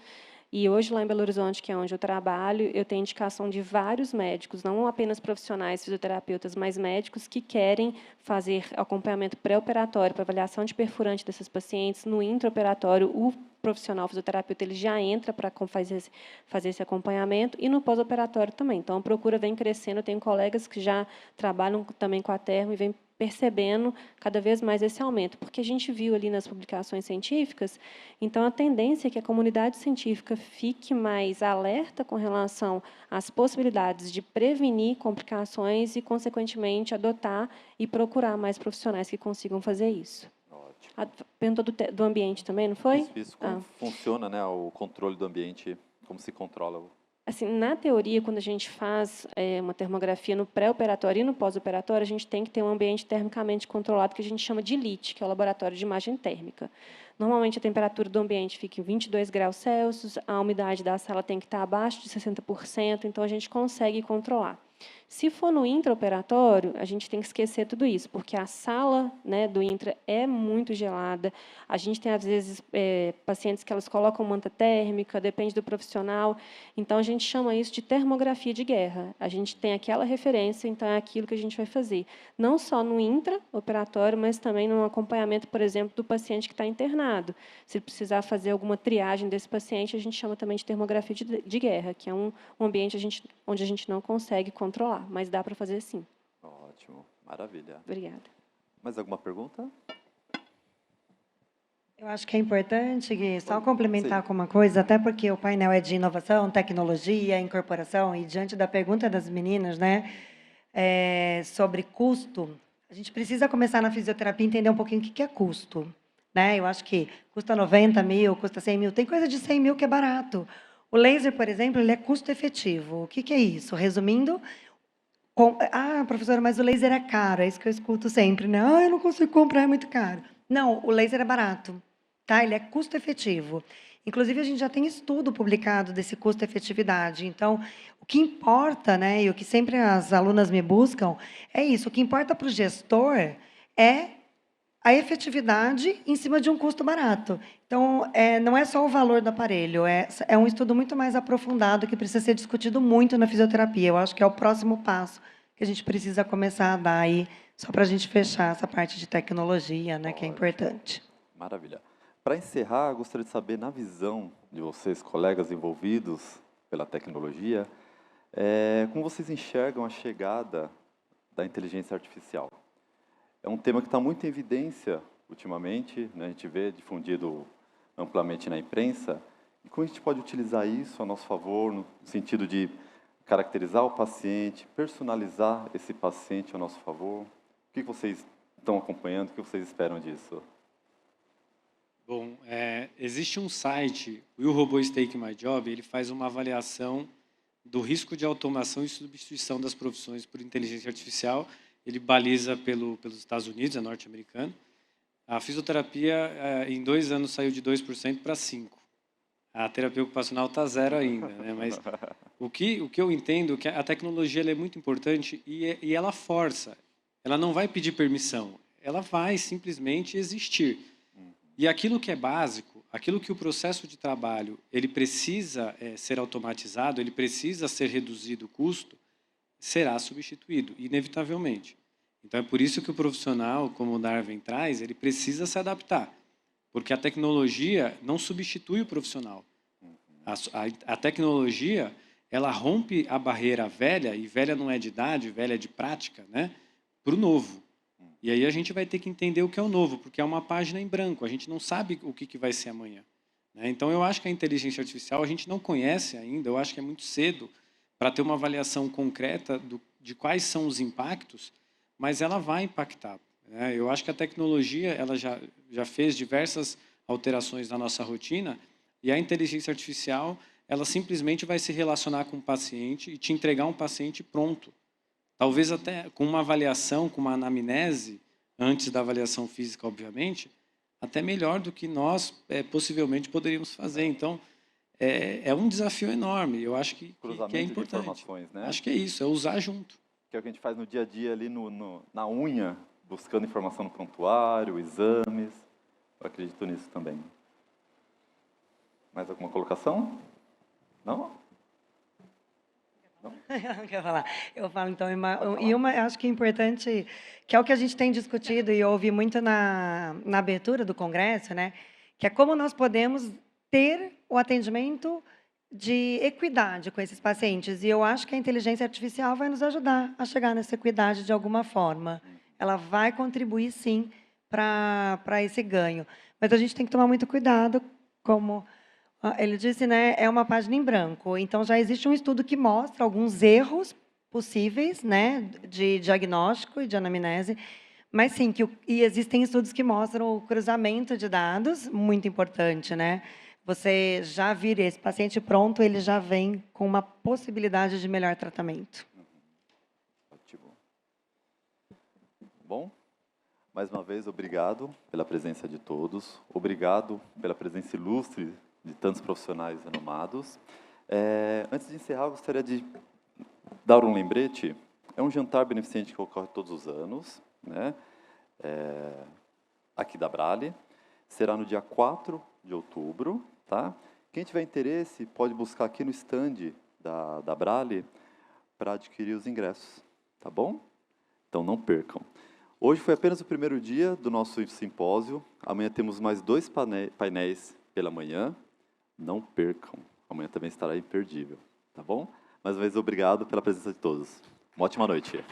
E hoje, lá em Belo Horizonte, que é onde eu trabalho, eu tenho indicação de vários médicos, não apenas profissionais, fisioterapeutas, mas médicos que querem fazer acompanhamento pré-operatório para avaliação de perfurante desses pacientes. No intraoperatório, o profissional fisioterapeuta ele já entra para fazer esse acompanhamento, e no pós-operatório também. Então, a procura vem crescendo. Eu tenho colegas que já trabalham também com a termo e vem percebendo cada vez mais esse aumento, porque a gente viu ali nas publicações científicas, então a tendência é que a comunidade científica fique mais alerta com relação às possibilidades de prevenir complicações e, consequentemente, adotar e procurar mais profissionais que consigam fazer isso. Ótimo. Perguntou do ambiente também, não foi? Isso. Como funciona, né, o controle do ambiente, como se controla Assim, na teoria, quando a gente faz uma termografia no pré-operatório e no pós-operatório, a gente tem que ter um ambiente termicamente controlado, que a gente chama de LIT, que é o Laboratório de Imagem Térmica. Normalmente, a temperatura do ambiente fica em 22 graus Celsius, a umidade da sala tem que estar abaixo de 60%, então a gente consegue controlar. Se for no intraoperatório, a gente tem que esquecer tudo isso, porque a sala, né, do intra é muito gelada. A gente tem, às vezes, pacientes que elas colocam manta térmica, depende do profissional. Então, a gente chama isso de termografia de guerra. A gente tem aquela referência, então é aquilo que a gente vai fazer. Não só no intraoperatório, mas também no acompanhamento, por exemplo, do paciente que está internado. Se precisar fazer alguma triagem desse paciente, a gente chama também de termografia de guerra, que é um ambiente onde a gente não consegue controlar, mas dá para fazer sim. Ótimo, maravilha. Obrigada. Mais alguma pergunta? Eu acho que é importante, Gui, só complementar com uma coisa, até porque o painel é de inovação, tecnologia, incorporação, e diante da pergunta das meninas, né, sobre custo, a gente precisa começar na fisioterapia e entender um pouquinho o que é custo. Né? Eu acho que custa 90 mil, custa 100 mil, tem coisa de 100 mil que é barato. O laser, por exemplo, ele é custo efetivo. O que é isso? Resumindo, professora, mas o laser é caro, é isso que eu escuto sempre, né? Eu não consigo comprar, é muito caro. Não, o laser é barato, tá? Ele é custo efetivo. Inclusive, a gente já tem estudo publicado desse custo-efetividade. Então, o que importa, né, e o que sempre as alunas me buscam, é isso. O que importa para o gestor é a efetividade em cima de um custo barato. Então, não é só o valor do aparelho, é um estudo muito mais aprofundado que precisa ser discutido muito na fisioterapia. Eu acho que é o próximo passo que a gente precisa começar a dar aí, só para a gente fechar essa parte de tecnologia, né, que é importante. Maravilha. Para encerrar, gostaria de saber, na visão de vocês, colegas envolvidos pela tecnologia, como vocês enxergam a chegada da inteligência artificial? É um tema que está muito em evidência ultimamente, né? A gente vê difundido amplamente na imprensa. E como a gente pode utilizar isso a nosso favor, no sentido de caracterizar o paciente, personalizar esse paciente a nosso favor? O que vocês estão acompanhando, o que vocês esperam disso? Bom, existe um site, o Will Robots Take My Job, ele faz uma avaliação do risco de automação e substituição das profissões por inteligência artificial. Ele baliza pelos Estados Unidos, é norte-americano. A fisioterapia, em 2 anos, saiu de 2% para 5%. A terapia ocupacional está 0 ainda, né? Mas o que eu entendo é que a tecnologia ela é muito importante e ela força. Ela não vai pedir permissão, ela vai simplesmente existir. E aquilo que é básico, aquilo que o processo de trabalho ele precisa ser automatizado, ele precisa ser reduzido o custo, será substituído, inevitavelmente. Então, é por isso que o profissional, como o Darwin traz, ele precisa se adaptar, porque a tecnologia não substitui o profissional. A tecnologia, ela rompe a barreira velha, e velha não é de idade, velha é de prática, né, para o novo. E aí a gente vai ter que entender o que é o novo, porque é uma página em branco, a gente não sabe o que vai ser amanhã. Né? Então, eu acho que a inteligência artificial a gente não conhece ainda, eu acho que é muito cedo para ter uma avaliação concreta de quais são os impactos, mas ela vai impactar. Né? Eu acho que a tecnologia ela já fez diversas alterações na nossa rotina, e a inteligência artificial ela simplesmente vai se relacionar com o paciente e te entregar um paciente pronto. Talvez até com uma avaliação, com uma anamnese, antes da avaliação física, obviamente, até melhor do que nós possivelmente poderíamos fazer. Então, é um desafio enorme. Eu acho que é importante. De informações, né? Acho que é isso, é usar junto. Que é o que a gente faz no dia a dia, ali na unha, buscando informação no prontuário, exames. Eu acredito nisso também. Mais alguma colocação? Não? Não quer falar? Eu falo, então, acho que é importante, que é o que a gente tem discutido e ouvi muito na abertura do Congresso, né? Que é como nós podemos ter o atendimento de equidade com esses pacientes. E eu acho que a inteligência artificial vai nos ajudar a chegar nessa equidade de alguma forma. Ela vai contribuir, sim, para esse ganho. Mas a gente tem que tomar muito cuidado, como ele disse, né, é uma página em branco. Então, já existe um estudo que mostra alguns erros possíveis, né, de diagnóstico e de anamnese. Mas, sim, e existem estudos que mostram o cruzamento de dados, muito importante, né? Você já vira esse paciente pronto, ele já vem com uma possibilidade de melhor tratamento. Ótimo. Bom, mais uma vez, obrigado pela presença de todos. Obrigado pela presença ilustre de tantos profissionais renomados. Antes de encerrar, eu gostaria de dar um lembrete. É um jantar beneficente que ocorre todos os anos, né? Aqui da Brale. Será no dia 4 de outubro. Tá? Quem tiver interesse, pode buscar aqui no stand da Brale para adquirir os ingressos. Tá bom? Então, não percam. Hoje foi apenas o primeiro dia do nosso simpósio. Amanhã temos mais 2 painéis pela manhã. Não percam. Amanhã também estará imperdível. Tá bom? Mais uma vez, obrigado pela presença de todos. Uma ótima noite.